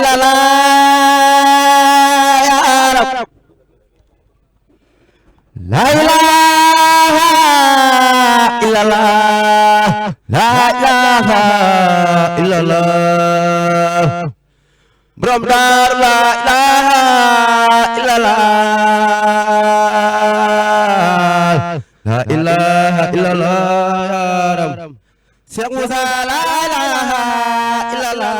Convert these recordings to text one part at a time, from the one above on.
illallah ya Rab. La ilaha illallah, la ilaha illallah. Benar la ilaha illallah, la ilaha illallah ya Rab. Syekh Musa la ilaha illallah.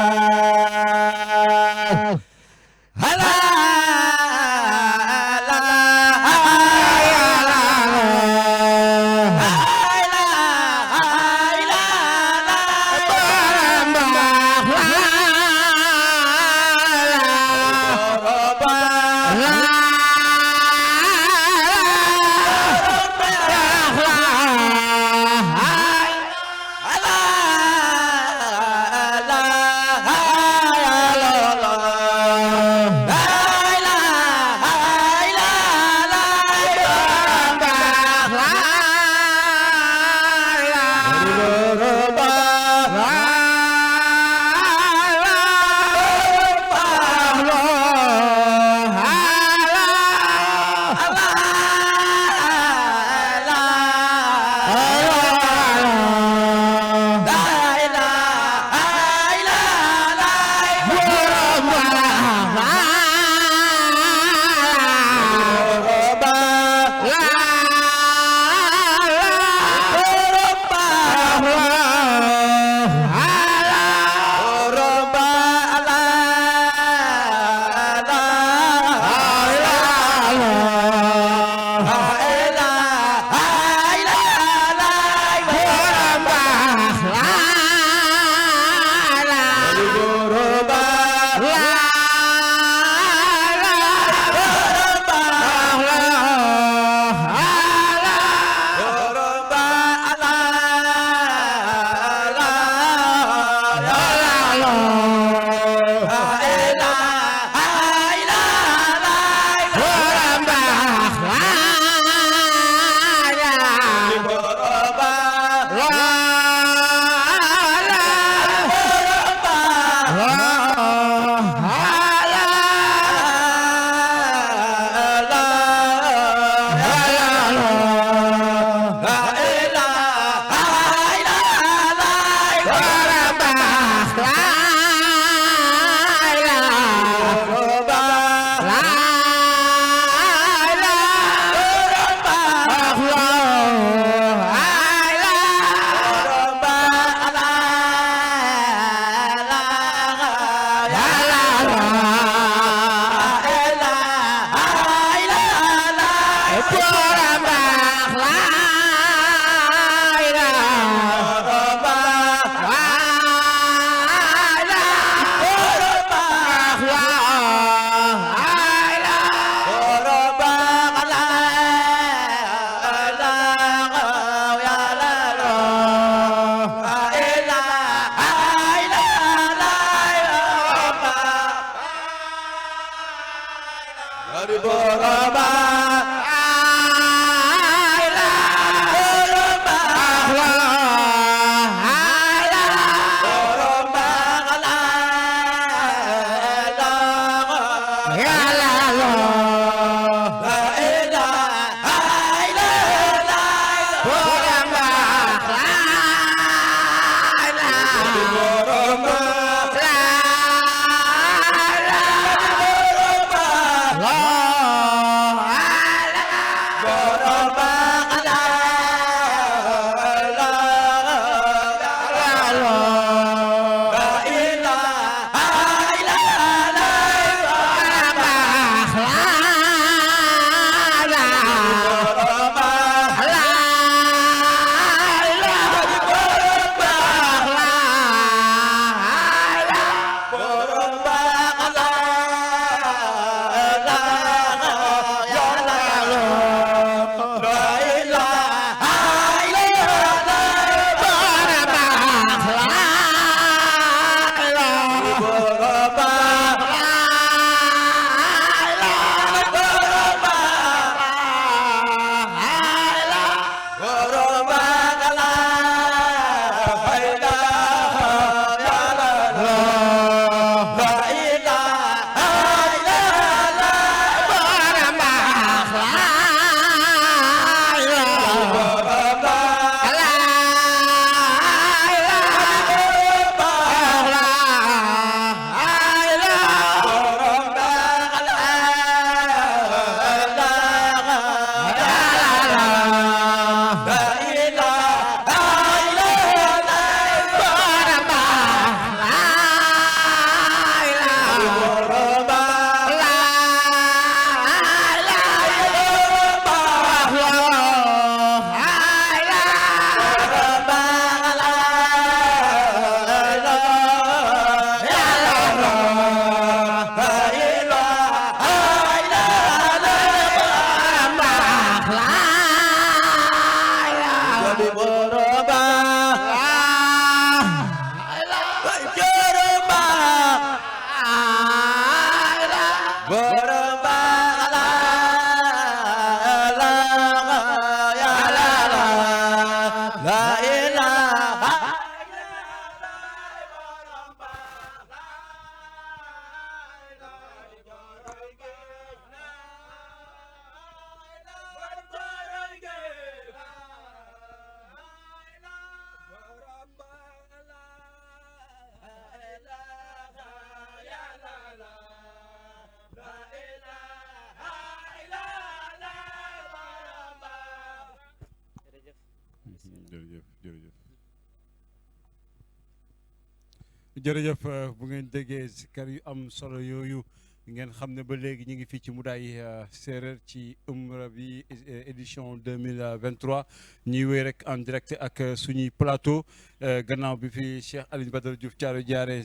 jërëjëf bu ngeen déggee sikar yu am solo yooyu ngeen xam ne ba léegi ñu ngi fii ci Mboudaye séeréer ci umra bi édition 2023 ñuy wéy rek en direct ak suñuy plateau gannaaw bi fi Cheikh Alioune Badara Diouf Thiaroye jaare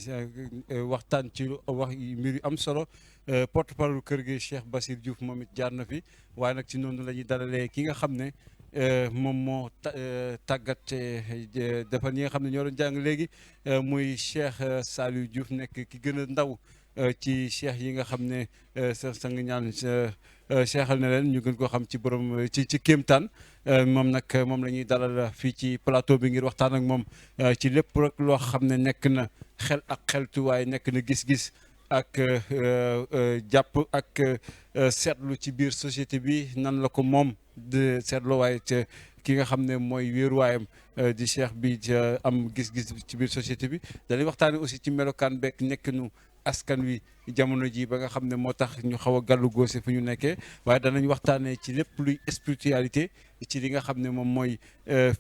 waxtaan ci wax mbir yu am solo porte-parole kër gi Cheikh Bassir Diouf moom it jaar na fi waaye nag ci noonu la ñuy dalalee ki nga xam ne moom moo tàggat defal ñi nga xam ne ñoo doon jàng léegi muy Cheikh Saliou Diouf nekk ki gën a ndaw ci cheikh yi nga xam ne sa sang ñaan cheikhal na leen ñu gën koo xam ci borom ci kéemtaan moom nag moom la ñuy dalal fii ci plateau bi ngir waxtaan ak moom ci lépp rek loo xam ne nekk na xel ak xeltu waaye nekk na gis-gis ak jàpp ak seetlu ci biir société bi nan la ko moom de seetlu waaye ki nga xam ne mooy wéeruwaayam di cheikh bi am gis-gis ci biir société bi dañuy waxtaane aussi ci melokaan beeg nekkinu askan wi jamono ji ba nga xam ne moo tax ñu xaw a gàllu góose fu ñu nekkee waaye danañ waxtaanee ci lépp luy spiritualité ci li nga xam ne moom mooy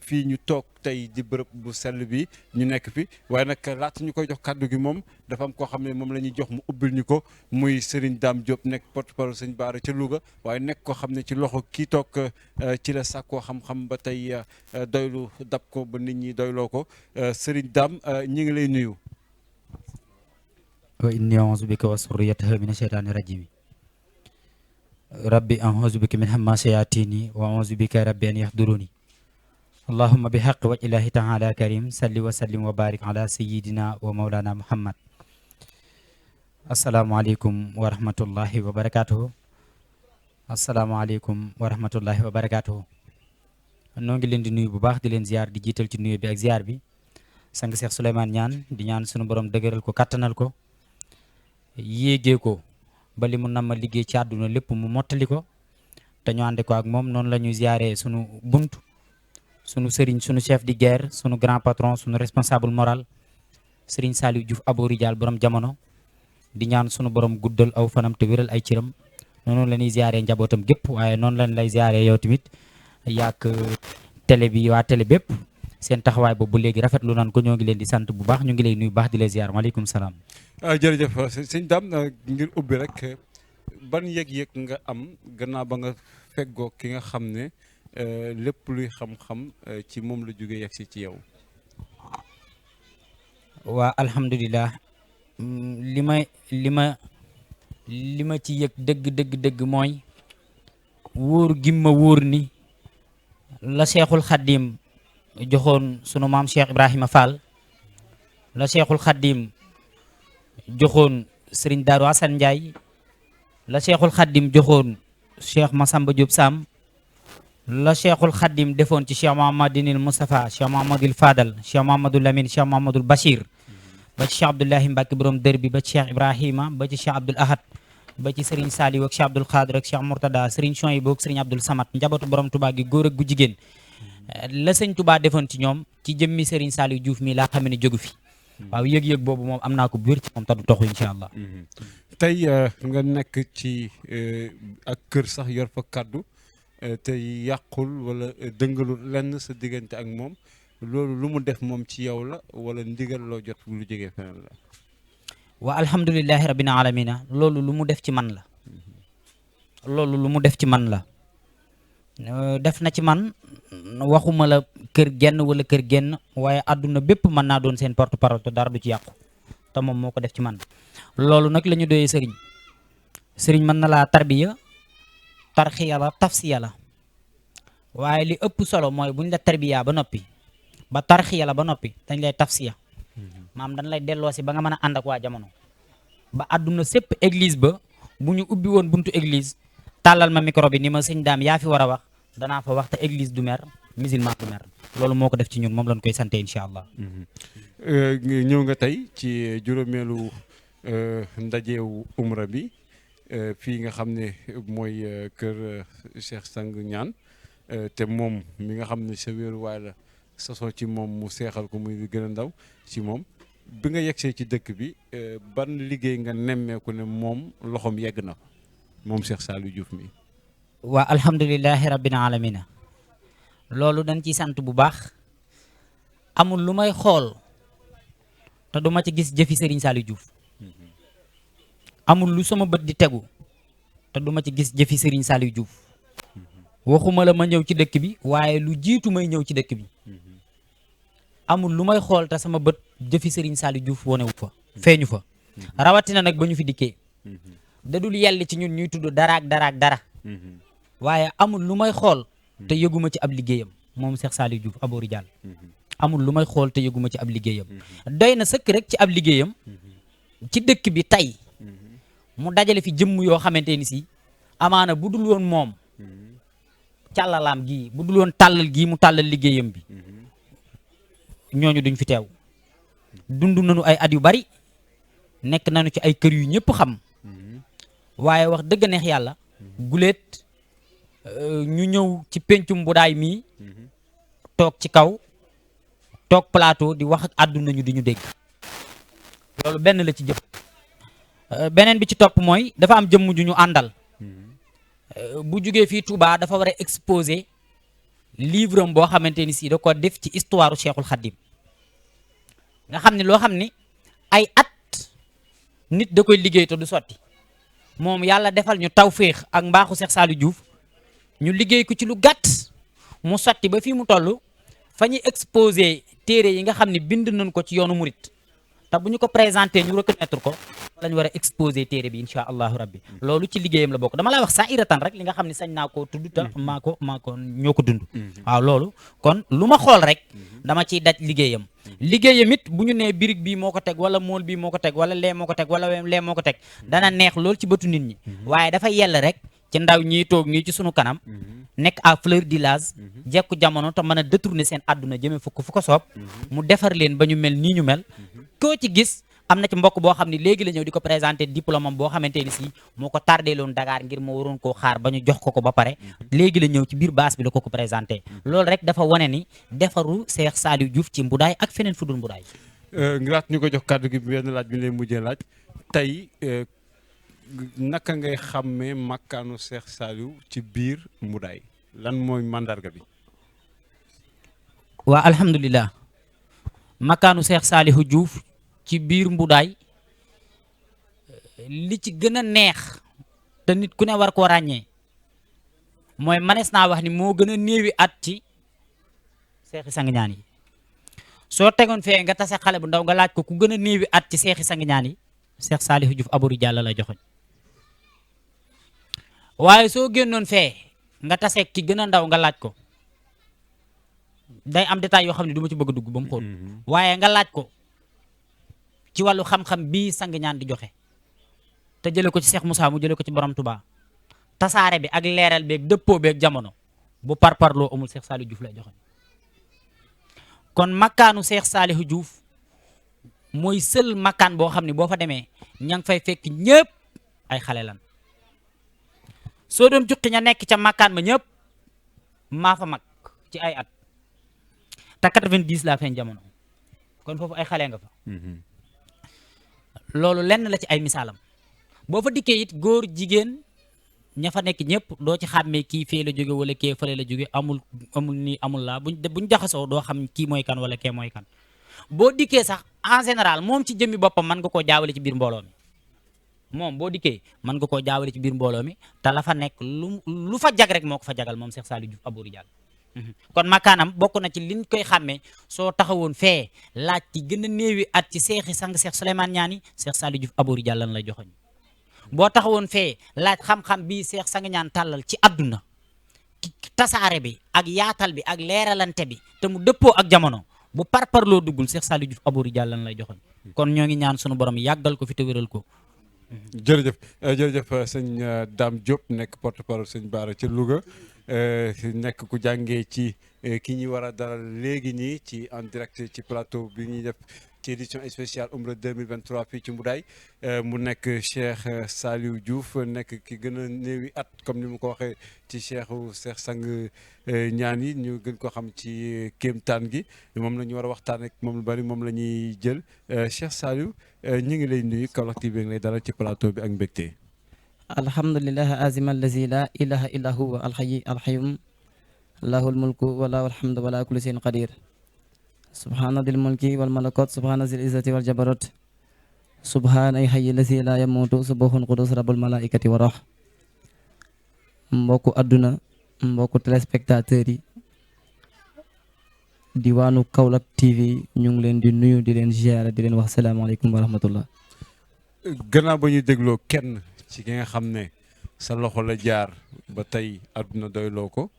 fii ñu toog tey di bërëb bu sell bi ñu nekk fi waaye nag laata ñu koy jox kàddu gi moom dafa am koo xam ne moom la ñuy jox mu ubbil ñu ko muy Serigne Dame Diop nekk porte-parole Sëñ Baara ca Louga waaye nekk koo xam ne ci loxo kii toog ci la sàkkoo xam-xam ba tey doylu dab ko ba nit ñi doyloo ko Serigne Dame ñi ngi lay nuyu. wa inni a'uuzu bika wa surriyataha mina shaytaani rajiim rabbi a'uuzu bika min hammaasi shayaatiini wa a'uuzu bika rabbi an yahduruni allahumma bi haqqi wajhi llaahi ta'aala karim salli wa sallim wa barik ala sayyidina wa mawlana muhammad asalaamaaleykum wa rahmatullahi wa barakaatuhu asalaamaaleykum wa rahmatullahi wa barakaatuhu noo ngi leen di nuyu bu baax di leen ziar di jiital ci nuyu bi ak ziar bi sang Cheikh Souleymane ñaan di ñaan sunu borom dëgëral ko kattanal ko yéegee ko ba li mu nama liggéey ci àdduna lépp mu mottali ko te ñu ànde ko ak moom noonu la ñuy ziaree sunu bunt sunu sëriñ sunu chef de guerre sunu grand patron sunu responsable moral Serigne Saliou Diouf Abou Rijal borom jamono di ñaan sunu borom guddal aw fanam te wéral ay cëram noonu la ñuy ziaree njabootam gépp waaye noonu lañ lay ziaree yow tamit yàq télé bi waa télé bépp seen taxawaay boobu léegi rafetlu nan ko ñoo ngi leen di sant bu baax ñu ngi lay nuyu baax di la ziar maaleykum salaam. jërëjëf sëñ Dame ngir ubbi rek ban yëg-yëg nga am gannaaw ba nga feggoo ki nga xam ne lépp luy xam-xam ci moom la jóge yegg si ci yow. waa alhamdulilah li ma ci yëg dëgg mooy wóor gim ma wóor ni la Cheikhul Khadim joxoon sunu maam Cheikh Ibrahima Fall la Cheikhul Khadim joxoon Serigne Darou Assane Ndiaye la Cheikhul Khadim joxoon Cheikh Massamba Diop Sam la Cheikhul Khadim defoon ci Cheikh Mouhamadinil Moustapha Cheikh Mouhamadul Fadal Cheikh Mouhamadul Lamine Cheikh Mouhamadul Bachir ba ci Cheikh Abdoulahi Mbacke borom dër bi ba ci Cheikh Ibrahima ba ci Cheikh Abdoul Ahad ba ci Serigne Saliou ak Cheikh Abdoul Khadir ak Cheikh Mourtada Serigne Chouaïbou ak Serigne Abdoul Samad njabootu borom Touba gi góor ak gu jigéen la sëñ Touba defoon ci ñoom ci jëmmi Serigne Saliou Diouf mi laa xam ne jógu fi waaw yëg-yëg boobu moom am naa ko bu wér ci moom te du toxu incha allah. tey nga nekk ci ak kër sax yor fa kaddu te yàqul wala dëngalul lenn sa diggante ak moom loolu lu mu def moom ci yow la wala ndigal loo jot lu jógee feneen la. wa alhamdulilahi rabbil alamina loolu lu mu def ci man la. loolu lu mu def ci man la. def na ci man waxuma la kër genn wala kër genn waaye àdduna bépp mën naa doon seen porte parole te dara du ci yàqu te moom moo ko def ci man loolu nag la ñu doyee sëriñ mën na laa tarbiya tarxiya la tafsiya la waaye li ëpp solo mooy buñ la tarbiya ba noppi ba tarxiya la ba noppi dañ lay tafsiya maam dañ lay delloo si ba nga mën a ànd ak waa jamono ba àdduna sépp église ba bu ñu ubbi woon buntu église tàllal ma micro bi ni ma sëñ Dame yaa fi war a wax danaa fa wax te église du mer musulman du mer loolu moo ko def ci ñun moom lañ koy sante incha allah. ñëw nga tey ci juróomeelu ndajeewu umra bi fii nga xam ne mooy kër Cheikh Sang ñaan te moom mi nga xam ne sa wéeruwaay la sosoo ci moom mu seexal ko muy gën a ndaw ci moom bi nga yegsee ci dëkk bi ban liggéey nga nemmeeku ne moom loxoom yegg na ko moom Cheikh Saliou Diouf mi. waa alhamdulilahi rabbil alamina loolu dañ ciy sant bu baax amul lu may xool te du ma ci gis jëfi Serigne Saliou Diouf amul lu sama bët di tegu te du ma ci gis jëfi Serigne Saliou Diouf waxuma la ma ñëw ci dëkk bi waaye lu jiitu may ñëw ci dëkk bi amul lu may xool te sama bët jëfi Serigne Saliou Diouf wonewu fa feeñu fa rawatina nag ba ñu fi dikkee da dul yell ci ñun ñuy tudd dara ak dara ak dara waaye amul lu may xool te yëguma ci ab liggéeyam moom Cheikh Saliou Diouf Abou Rijal amul lu may xool te yëguma ci ab liggéeyam doy na sëkk rek ci ab liggéeyam ci dëkk bi tey mu dajale fi jëmm yoo xamante ni si amaana bu dul woon moom càllalaam gii bu dul woon tàllal gii mu tàllal liggéeyam bi ñooñu duñ fi teew dund nañu ay at yu bari nekk nañu ci ay kër yu ñëpp xam waaye wax dëgg neex yàlla guléet ñu ñëw ci pencum Mboudaay mii toog ci kaw toog plateau di wax ak àdduna ñu di ñu dégg loolu benn la ci jëf beneen bi ci topp mooy dafa am jëmm ju ñu àndal bu jugee fii Touba dafa war a exposer livre am boo xamante ni si da ko def ci histoire Cheikhul Khadim nga xam ne loo xam ni ay at nit da koy liggéey te du sotti moom yàlla defal ñu tawféex ak mbaaxu Cheikh Saliou Diouf ñu liggéey ko ci lu gàtt mu sotti ba fii mu toll fa ñuy exposer téere yi nga xam ne bind nañ ko ci yoonu murit te bu ñu ko présenté ñu reconnaître ko lañ war a exposer téere bi insha allahu rabbi loolu ci liggéeyam la bokk dama laa wax saa iratan rek li nga xam ne sañ naa koo tudd te maa ko ñoo ko dund waaw loolu kon lu ma xool rek dama ciy daj liggéeyam liggéeyam it bu ñu nee birig bii moo ko teg wala mool bii moo ko teg wala lee moo ko teg wala lee moo ko teg dana neex loolu ci bëtu nit ñi waaye dafa yell rek ci ndaw ñiy toog ñii ci sunu kanam nekk à fleur du l'âge jekku jamono te mën a détourner seen àdduna jëmee fu ko soob mu defar leen ba ñu mel nii ñu mel koo ci gis am na ci mbokk boo xam ne léegi la ñëw di ko présenter diplôme am boo xamante ni si moo ko tardé loon Dakar ngir moo waroon koo xaar ba ñu jox ko ba pare léegi la ñëw ci biir baas bi la ko présenté loolu rek dafa wane ni defaru Cheikh Saliou Diouf ci Mboudaay ak feneen fu dul Mboudaay ngiraat ñu ko jox kàddu gi benn laaj bi lay mujjee laaj tey naka ngay xàmmee makkaanu Cheikh Saliou ci biir Mboudaay lan mooy mandarga bi waa alhamdulilah makkaanu Cheikh Saliou Diouf ci biir Mboudaay li ci gën a neex te nit ku ne war koo ràññee mooy manees naa wax ni moo gën a néewi at ci seexi sang ñaan yi soo tegoon fee nga tase xale bu ndaw nga laaj ko ku gën a néewi at ci seexi sang ñaan yi Cheikh Saliou Diouf Abou Rijal la joxoñ waaye soo génnoon fee nga tase ki gën a ndaw nga laaj ko day am détail yoo xam ne du ma ci bëgg a dugg ba mu xóot waaye nga laaj ko ci wàllu xam-xam bii sang ñaan di joxe te jële ko ci Cheikh Moussa mu jële ko ci borom Touba tasaare bi ak leeral beeg dëppoo beeg jamono bu parparloo amul Cheikh Saliou Diouf lay joxe kon makkaanu Cheikh Saliou Diouf mooy seul makkaan boo xam ne boo fa demee ña ngi fay fekk ñëpp ay xale lan soo doon juqi ña nekk ca makkaan ma ñëpp maa fa mag ci ay at te 90 laa feeñ jamono kon foofu ay xale nga fa loolu lenn la ci ay misaalam boo fa dikkee it góor jigéen ña fa nekk ñëpp doo ci xàmmee kii fee la jóge wala kee fële la jóge amul nii amul laa buñ jaxasoo doo xam kii mooy kan wala kee mooy kan boo dikkee sax en général moom ci jëmmi boppam mën nga koo jaawale ci biir mbooloo mi moom boo dikkee mën nga koo jaawale ci biir mbooloo mi te la fa nekk lu fa jag rek moo ko fa jagal moom Cheikh Saliou Diouf Abou Rijal kon makaanam bokk na ci liñ koy xàmmee soo taxawoon fee laaj ci gën a néewi at ci seexi sang Cheikh Souleymane Niani Cheikh Saliou Diouf Abou Rijal lan lay joxoñ boo taxawoon fee laaj xam-xam bii Cheikh sang ñaan tàllal ci àdduna tasaare bi ak yaatal bi ak leeralante bi te mu dëppoo ak jamono bu parparloo duggul Cheikh Saliou Diouf Abou Rijal lan lay joxoñ kon ñoo ngi ñaan sunu borom yàggal ko fi te wéral ko jërëjëf jërëjëf sëñ Dame Diop nekk porte-parole sëñ Bara ci Louga nekk ku jàngee ci ki ñuy war a dalal léegi nii ci en direct ci plateau bi ñuy def ci édition spéciale Umra 2023 fii ci Mboudaay mu nekk Cheikh Saliou Diouf nekk ki gën a néewi at comme ni mu ko waxee ci Cheikh sang ñaan yi ñu gën ko xam ci kéemtaan gi moom la ñu war a waxtaan ak moom lu bari moom la ñuy jël Cheikh Saliou ñu ngi lay nuyu Kaolack TV ngi lay dalal ci plateau bi ak mbégte. alhamdulilah azim allazi la ilaha illa huwa alxayi alxayum lahul mulku wala alhamdu wala kulli shay'in qadir subhaana dil mulki wal malakot subhaana zil izzati wal jabarot subhaana ay hayyi lazi la yamutu subuhun qudus rabbul malaikati wa rox. mbokku àdduna mbokku téléspectateurs yi diwaanu Kaolack TV ñu ngi leen di nuyu di leen ziyaara di leen wax salaamaaleykum wa rahmatullah. gannaaw ba ñu dégloo kenn ci ki nga xam ne sa loxo la jaar ba tey àdduna doyloo ko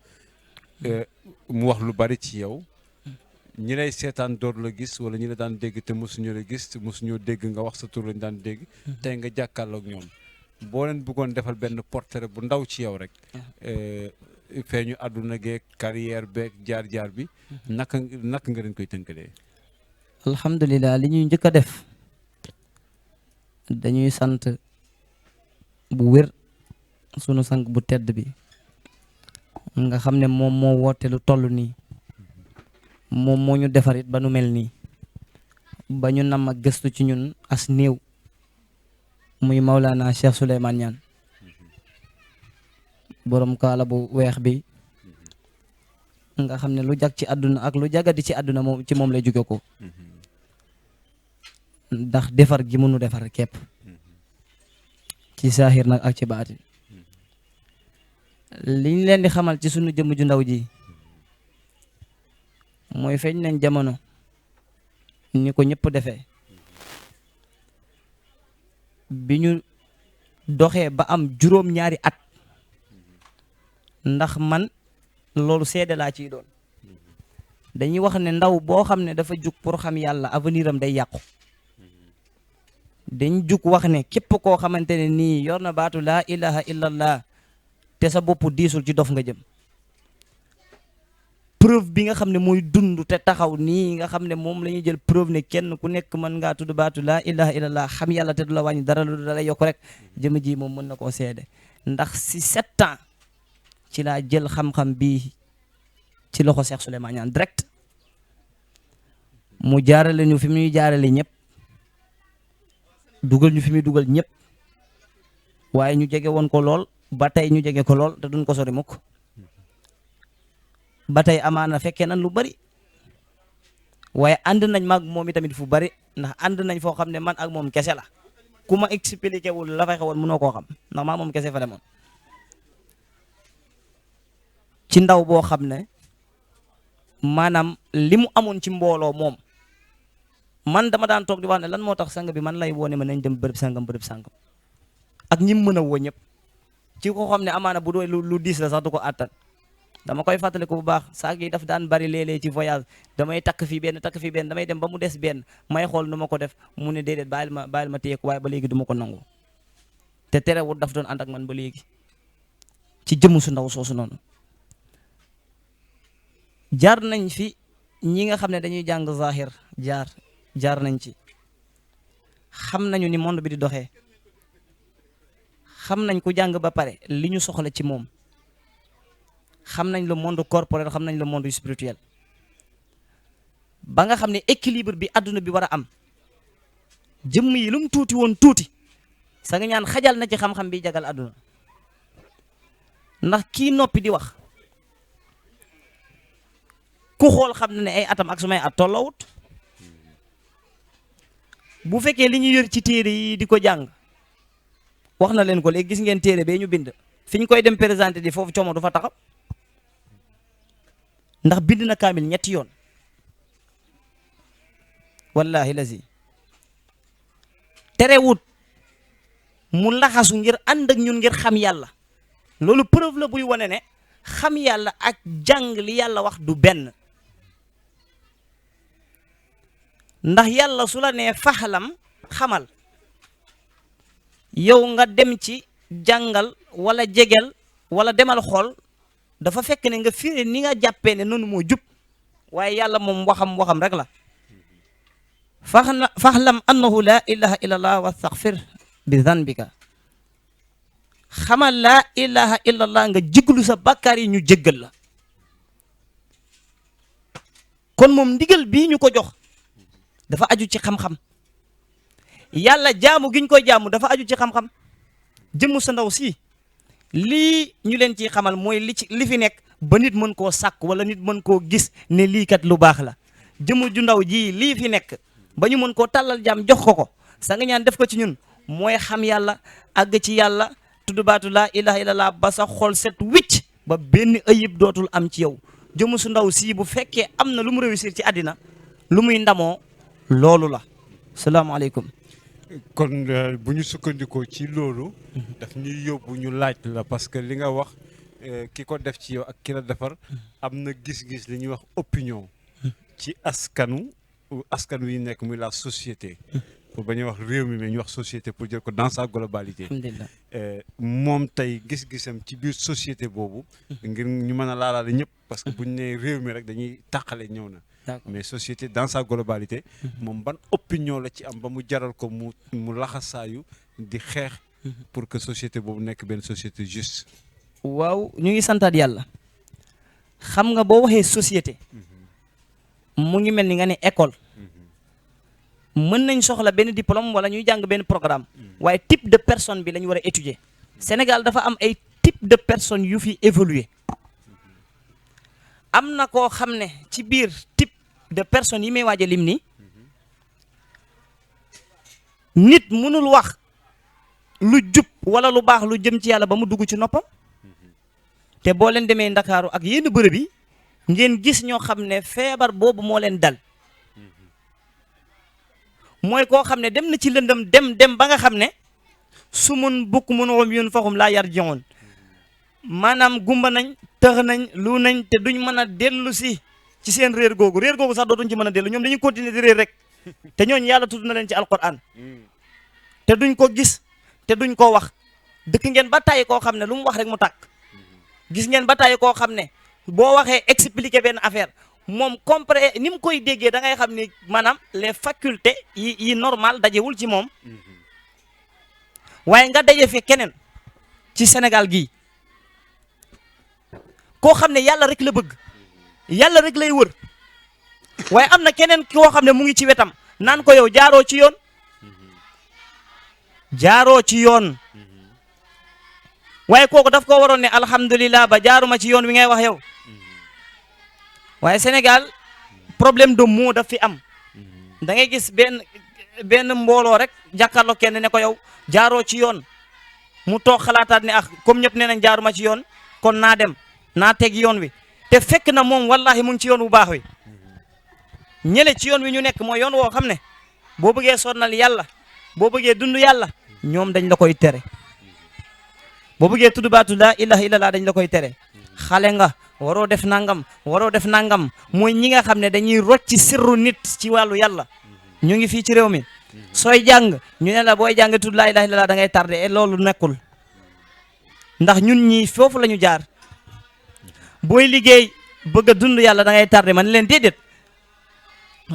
mu wax lu bari ci yow ñi lay seetaan door la gis wala ñi la daan dégg te mosuñu la gis mosuñoo dégg nga wax sa tur lañ daan dégg tey nga jàkkaarloog ñoom boo leen bëggoon defal benn portrait bu ndaw ci yow rek feeñu àdduna geeg carrière beeg jaar-jaar bi naka nga leen koy tënkalee. alhamdulilah li ñuy njëkk a def dañuy sant bu wér sunu sang bu tedd bi nga xam ne moom moo woote lu toll nii moom moo ñu defarit ba nu mel nii ba ñu nam ak gëstu ci ñun as néew muy Maulana Cheikh Souleymane Niane borom kaala bu weex bi nga xam ne lu jag ci àdduna ak lu jagadi ci àdduna moom ci moom lay jóge ko ndax defar gi mënu defar képp ci saaxir nag ak ci baati liñ leen di xamal ci sunu jëmm ju ndaw ji mooy feeñ nañ jamono ni ko ñëpp defee bi ñu doxee ba am juróom-ñaari at ndax man loolu seede laa ciy doon dañuy wax ne ndaw boo xam ne dafa jug pour xam yàlla avenir am day yàqu dañ jug wax ne képp koo xamante ne nii yor na baatu laa ilaha illallah te sa bopp diisul ci dof nga jëm preuve bi nga xam ne mooy dund te taxaw nii nga xam ne moom la ñuy jël preuve ne kenn ku nekk mën ngaa tudd baatu laa ilaha illallah xam yàlla te du la wàññi dara lu dala yokk rek jëm ji moom mën na koo seede ndax si 7 ans ci laa jël xam-xam bii ci loxo Cheikh Souleymane Niane direct mu jaarale ñu fi muy jaarale ñëpp dugal ñu fi muy dugal ñëpp waaye ñu jege woon ko lool ba tey ñu jege ko lool te duñ ko sori mukk ba tey amaana fekkee nan lu bari waaye ànd nañ maag moom itamit fu bari ndax ànd nañ foo xam ne man ak moom kese la ku ma expliqué wul la fay xewoon mënoo koo xam ndax maa moom kese fa demoon ci ndaw boo xam ne maanaam li mu amoon ci mbooloo moom man dama daan toog di wax ne lan moo tax sang bi man lay woone ma nañ dem bërëb sangam ak ñi mën a woo ñëpp ci ko xam ne amaana bu doy lu diis la sax du ko àttan dama koy fàttali ko bu baax saak yi daf daan bari léeg-léeg ci voyage damay takk fii benn damay dem ba mu des benn may xool nu ma ko def mu ne déedéet bàyyil ma téye ko waaye ba léegi du ma ko nangu te terewut daf doon ànd ak man ba léegi ci jëmm su ndaw soosu noonu jaar nañ fi ñi nga xam ne dañuy jàng zahir jaar nañ ci xam nañu ni monde bi di doxee xam nañ ku jàng ba pare li ñu soxla ci moom xam nañ le monde corporel xam nañ le monde spirituel ba nga xam ne équilibre bi àdduna bi war a am jëmm yi lu mu tuuti woon tuuti sa nga ñaan xajal na ci xam-xam bi jagal àdduna ndax kii noppi di wax ku xool xam na ne ay atam ak sumay at tolloowut bu fekkee li ñu yor ci téere yi di ko jàng wax na leen ko léegi gis ngeen téere bee ñu bind fi ñu koy dem présenté di foofu coomo du fa taxaw ndax bind na kaamil 3 yoon wallahi lazi terewut mu laxasu ngir ànd ak ñun ngir xam yàlla loolu preuve la buy wane ne xam yàlla ak jàng li yàlla wax du benn ndax yàlla su la nee faxalam xamal yow nga dem ci jàngal wala jegel wala demal xool dafa fekk ne nga firi ni nga jàppee ne noonu moo jub waaye yàlla moom waxam rek la faxlam annahu la ilaha illallah wastaghfir bi zanbika xamal laa ilaha illallah nga jéggalu sa bàkkaar yi ñu jéggal la kon moom ndigal bii ñu ko jox dafa aju ci xam-xam yàlla jaamu giñ koy jaamu dafa aju ci xam-xam jëmm sa ndaw si lii ñu leen ciy xamal mooy li fi nekk ba nit mën koo sàkk wala nit mën koo gis ne lii kat lu baax la jëmu ju ndaw ji lii fi nekk ba ñu mën koo tàllal jàmm jox ko sang ñaan def ko ci ñun mooy xam yàlla àgg ci yàlla tudd baatu laa ilaha illallah ba sa xol set wicc ba benn ayib dootul am ci yow jëmu su ndaw sii bu fekkee am na lu mu réussir ci àddina lu muy ndamoo loolu la salaamaaleykum. kon bu ñu sukkandikoo ci loolu daf ñuy yóbbu ñu laaj la parce que li nga wax ki ko def ci yow ak ki la defar am na gis-gis li ñuy wax opinion ci askan wi nekk muy la société pour bañ a wax réew mi mais ñu wax société pour jël ko dans sa globalité. alhamdulilah moom tey gis-gisam ci biir société boobu ngir ñu mën a laalaale ñëpp parce que bu ñu nee réew mi rek dañuy tàqale ñëw na mais société dans sa globalité moom ban opinion la ci am ba mu jaral ko mu laxasaayu di xeex pour que société boobu nekk benn société juste. waaw ñu ngi santaat yàlla xam nga boo waxee société mu ngi mel ni nga ne école mën nañ soxla benn diplôme wala ñuy jàng benn programme waaye type de personne bi la ñu war a étudier Sénégal dafa am ay type de personnes yu fi évoluer am na koo xam ne ci biir type de personnes yi may waaj a lim nii nit mënul wax lu jub wala lu baax lu jëm ci yàlla ba mu dugg ci noppam te boo leen demee Ndakaaru ak yenn bërëb yi ngeen gis ñoo xam ne feebar boobu moo leen dal mooy koo xam ne dem na ci lëndëm dem ba nga xam ne su mun bukk mun wom yun faxum laa yar joŋoon maanaam gumba nañ tëx nañ lu nañ te duñ mën a dellu si ci seen réer googu sax dootuñ ci mën a dellu ñoom dañuy continuer di réer rek te ñooñu yàlla tudd na leen ci alquran te duñ ko gis te duñ ko wax dëkk ngeen ba tàyyi koo xam ne lu mu wax rek mu tàkk gis ngeen ba tàyyi koo xam ne boo waxee expliquer benn affaire moom compré ni mu koy déggee da ngay xam ni maanaam les facultés yi normal dajewul ci moom waaye nga daje fi keneen ci Sénégal gii koo xam ne yàlla rek la bëgg yàlla rek lay wër waaye am na keneen koo xam ne mu ngi ci wetam naan ko yow jaaroo ci yoon waaye kooku daf ko waroon ne alhamdulillah ba jaaruma ci yoon wi ngay wax yow waaye Sénégal problème de mot daf fi am da ngay gis benn mbooloo rek jàkkaarloo kenn ne ko yow jaaroo ci yoon mu toog xalaataat ne comme ñëpp nee nañ jaaruma ci yoon kon naa dem naa teg yoon wi te fekk na moom wallahi mu ngi ci yoon bu baax wi ñële ci yoon wi ñu nekk mooy yoon woo xam ne boo bëggee sonnal yàlla boo bëggee dund yàlla ñoom dañ la koy tere boo bëggee tudd baatu laa ilaha illallah dañ la koy tere xale nga waroo def nangam mooy ñi nga xam ne dañuy rocc sirru nit ci wàllu yàlla ñu ngi fii ci réew mi sooy jàng ñu ne la booy jàng tudd laa ilaha illallah da ngay tardé et loolu nekkul ndax ñun ñii foofu la ñu jaar booy liggéey bëgg a dund yàlla da ngay tardé man leen déedéet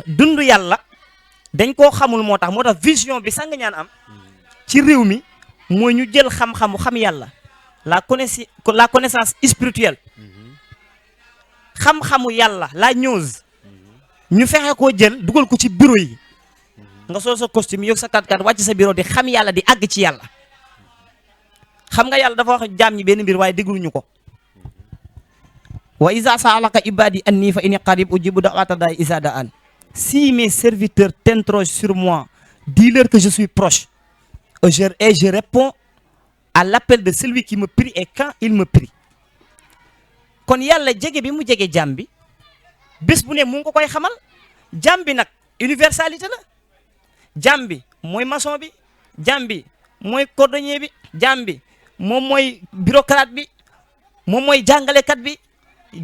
dund yàlla dañ koo xamul moo tax vision bi sang ñaan am ci réew mi mooy ñu jël xam-xamu xam yàlla la connaissance spirituelle xam-xamu yàlla la news ñu fexe koo jël dugal ko ci bureau yi nga sol sa costume yóg sa 4x4 wàcc sa bureau di xam yàlla di àgg ci yàlla xam nga yàlla dafa wax jaam ñi benn mbir waaye dégluñu ko wa iza sa'alaka ibadi anni fa inni qarib ujibu da'wata da'i iza da'an si mes serviteurs t'interrogent sur moi dis-leur que je suis proche et je réponds à l'appel de celui qui me prie et quand il me prie kon yàlla jege bi mu jege jaam bi bés bu ne mu ngi ko koy xamal jaam bi nag universalité la jaam bi mooy maçon bi jaam bi mooy cordonnier bi jaam bi moom mooy bureaucrate bi moom mooy jàngalekat bi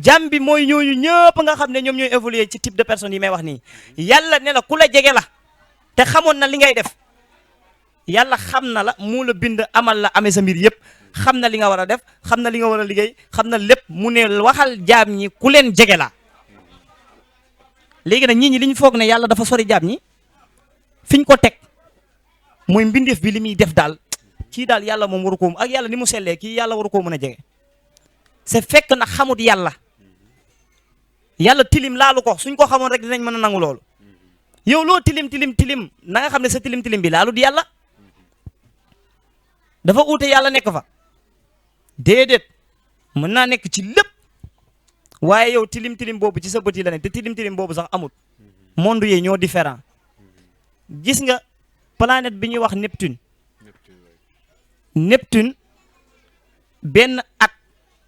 jaam bi mooy ñooñu ñëpp nga xam ne ñoom ñooy évoluer ci type de personne yi may wax nii yàlla ne la ku la jege la te xamoon na li ngay def yàlla xam na la mu la bind amal la amee sa mbir yëpp xam na li nga war a def xam na li nga war a liggéey xam na lépp mu ne waxal jaam ñi ku leen jege la léegi nag ñii ñi li ñu foog ne yàlla dafa sori jaam ñi fi ñu ko teg mooy mbindeef bi li muy def daal kii daal yàlla moom waru ko ak yàlla ni mu sellee kii yàlla waru koo mën a jege c'est fekk na xamut yàlla tilim laalu ko suñ ko xamoon rek dinañ mën a nangu loolu yow loo tilim na nga xam ne sa tilim bi laalut yàlla dafa uute yàlla nekk fa déedéet mën naa nekk ci lépp waaye yow tilim tilim boobu ci sa bët yi la ne te tilim tilim boobu sax amut monde yi ñoo différent gis nga planète bi ñuy wax Neptune benn at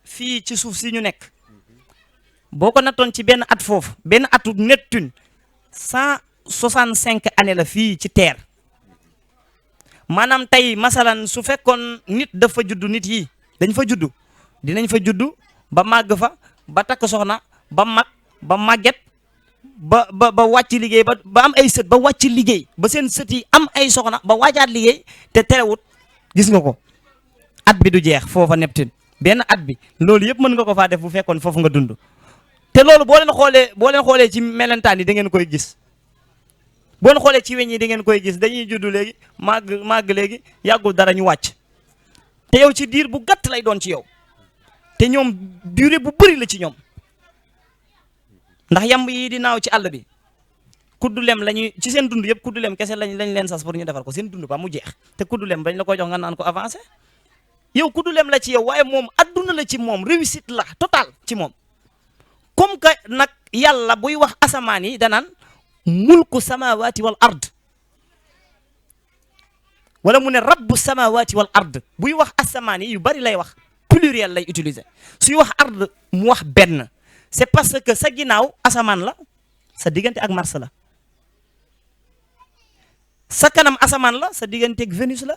fii ci suuf si ñu nekk boo ko nattoon ci benn at foofu benn atu Neptune 165 années la fii ci Terre maanaam tey masalan su fekkoon nit dafa juddu nit yi dañ fa juddu dinañ fa juddu ba màgg fa ba takk soxna ba mag ba màgget ba wàcc liggéey ba am ay sët ba wàcc liggéey ba seen sët yi am ay soxna ba wàccaat liggéey te terewut gis nga ko at bi du jeex foofa Neptune benn at bi loolu yëpp mën nga ko faa def bu fekkoon foofu nga dund te loolu boo leen xoolee ci melentaan yi da ngeen koy gis boo leen xoolee ci weñ yi da ngeen koy gis dañuy juddu léegi màgg léegi yàggul dara ñu wàcc te yow ci diir bu gàtt lay doon ci yow te ñoom durée bu bëri la ci ñoom ndax yamb yi di naaw ci àll bi kuddu lem lañuy ci seen dund yëpp kuddu lem kese lañ leen sas pour ñu defar ko seen dund ba mu jeex te kuddu lem bañ la ko jox nga naan ko avancé yow kuddu lem la ci yow waaye moom adduna la ci moom réussite la total ci moom comme que nag yàlla buy wax asamaan yi danaan mulku samawati wal ard wala mu ne rabbu samawati wal ard buy wax asamaan yi yu bari lay wax pluriel lay utiliser suy wax ard mu wax benn c'est parce que sa ginnaaw asamaan la sa diggante ak Mars la sa kanam asamaan la sa diggante ak Vénus la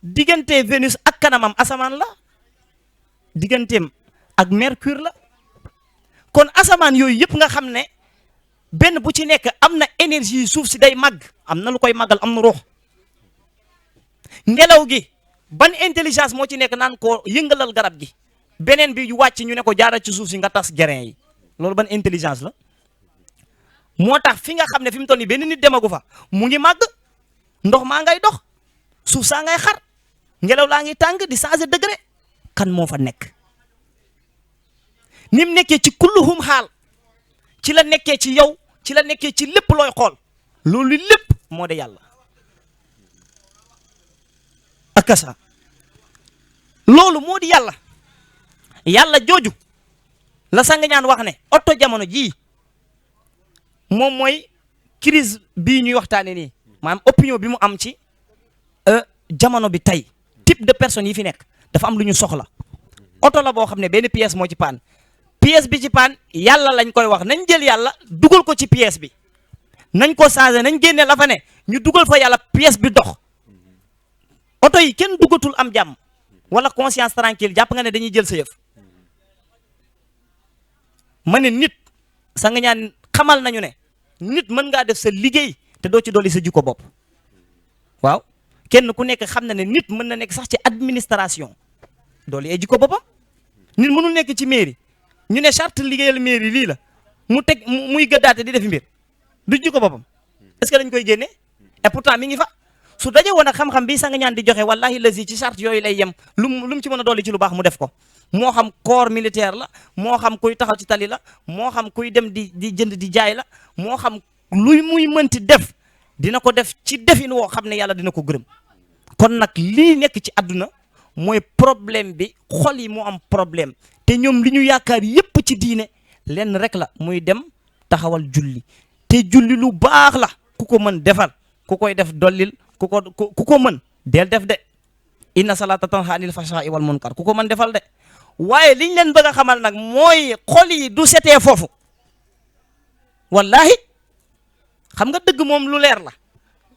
diggante Vénus ak kanamam asamaan la digganteem ak Mercure la kon asamaan yooyu yëpp nga xam ne benn bu ci nekk am na énergie suuf si day màgg am na lu koy màggal am na ruux ngelaw gi ban intelligence moo ci nekk naan ko yëngalal garab gi beneen bi wàcc ñu ne ko jaaral ci suuf si nga tas grain yi loolu ban intelligence la moo tax fi nga xam ne fi mu toll nii benn nit demagu fa mu ngi màgg ndox maa ngay dox suuf saa ngay xar ngelaw laa ngi tàng di changer degré kan moo fa nekk ni mu nekkee ci kulluhum xaal ci la nekkee ci yow ci la nekkee ci lépp looy xool loolu lépp moo de yàlla akasa loolu moo di yàlla yàlla jooju la sang ñaan wax ne oto jamono jii moom mooy crise bii ñuy waxtaane nii maanaam opinion bi mu am ci jamono bi tey type de personnes yi fi nekk dafa am lu ñu soxla oto la boo xam ne benn pièce moo ci paan pièce bi ci paan yàlla lañ koy wax nañ jël yàlla dugal ko ci pièce bi nañ ko changé nañ génne la fa ne ñu dugal fa yàlla pièce bi dox oto yi kenn dugatul am jàmm wala conscience tranquille jàpp nga ne dañuy jël sa yëf ma ne nit sa nga ñaan xamal nañu ne nit mën ngaa def sa liggéey te doo ci dolli sa jikko bopp waaw kenn ku nekk xam na ne nit mën na nekk sax ci administration dolli ay jikko boppam nit mënul nekk ci mairie ñu ne charte liggéeyal mairie lii la mu teg muy gëddaate di def mbir du jikko boppam est-ce que dañ koy génne et pourtant mi ngi fa su daje woon ak xam-xam bi sa nga ñaan di joxe wallahi lazi ci charte yooyu lay yem lu mu ci mën a dolli ci lu baax mu def ko moo xam corps militaire la moo xam kuy taxaw ci tali la moo xam kuy dem di jënd di jaay la moo xam luy muy mënti def dina ko def ci defin woo xam ne yàlla dina ko gërëm kon nag lii nekk ci àdduna mooy problème bi xol yi moo am problème te ñoom li ñu yaakaar yépp ci diine lenn rek la muy dem taxawal julli te julli lu baax la ku ko mën defal ku koy def dollil ku ko mën del def de inna salata tanha anil fahsha'i wal munkar ku ko mën defal de waaye liñ leen bëgg a xamal nag mooy xol yi du setee foofu wallahi xam nga dëgg moom lu leer la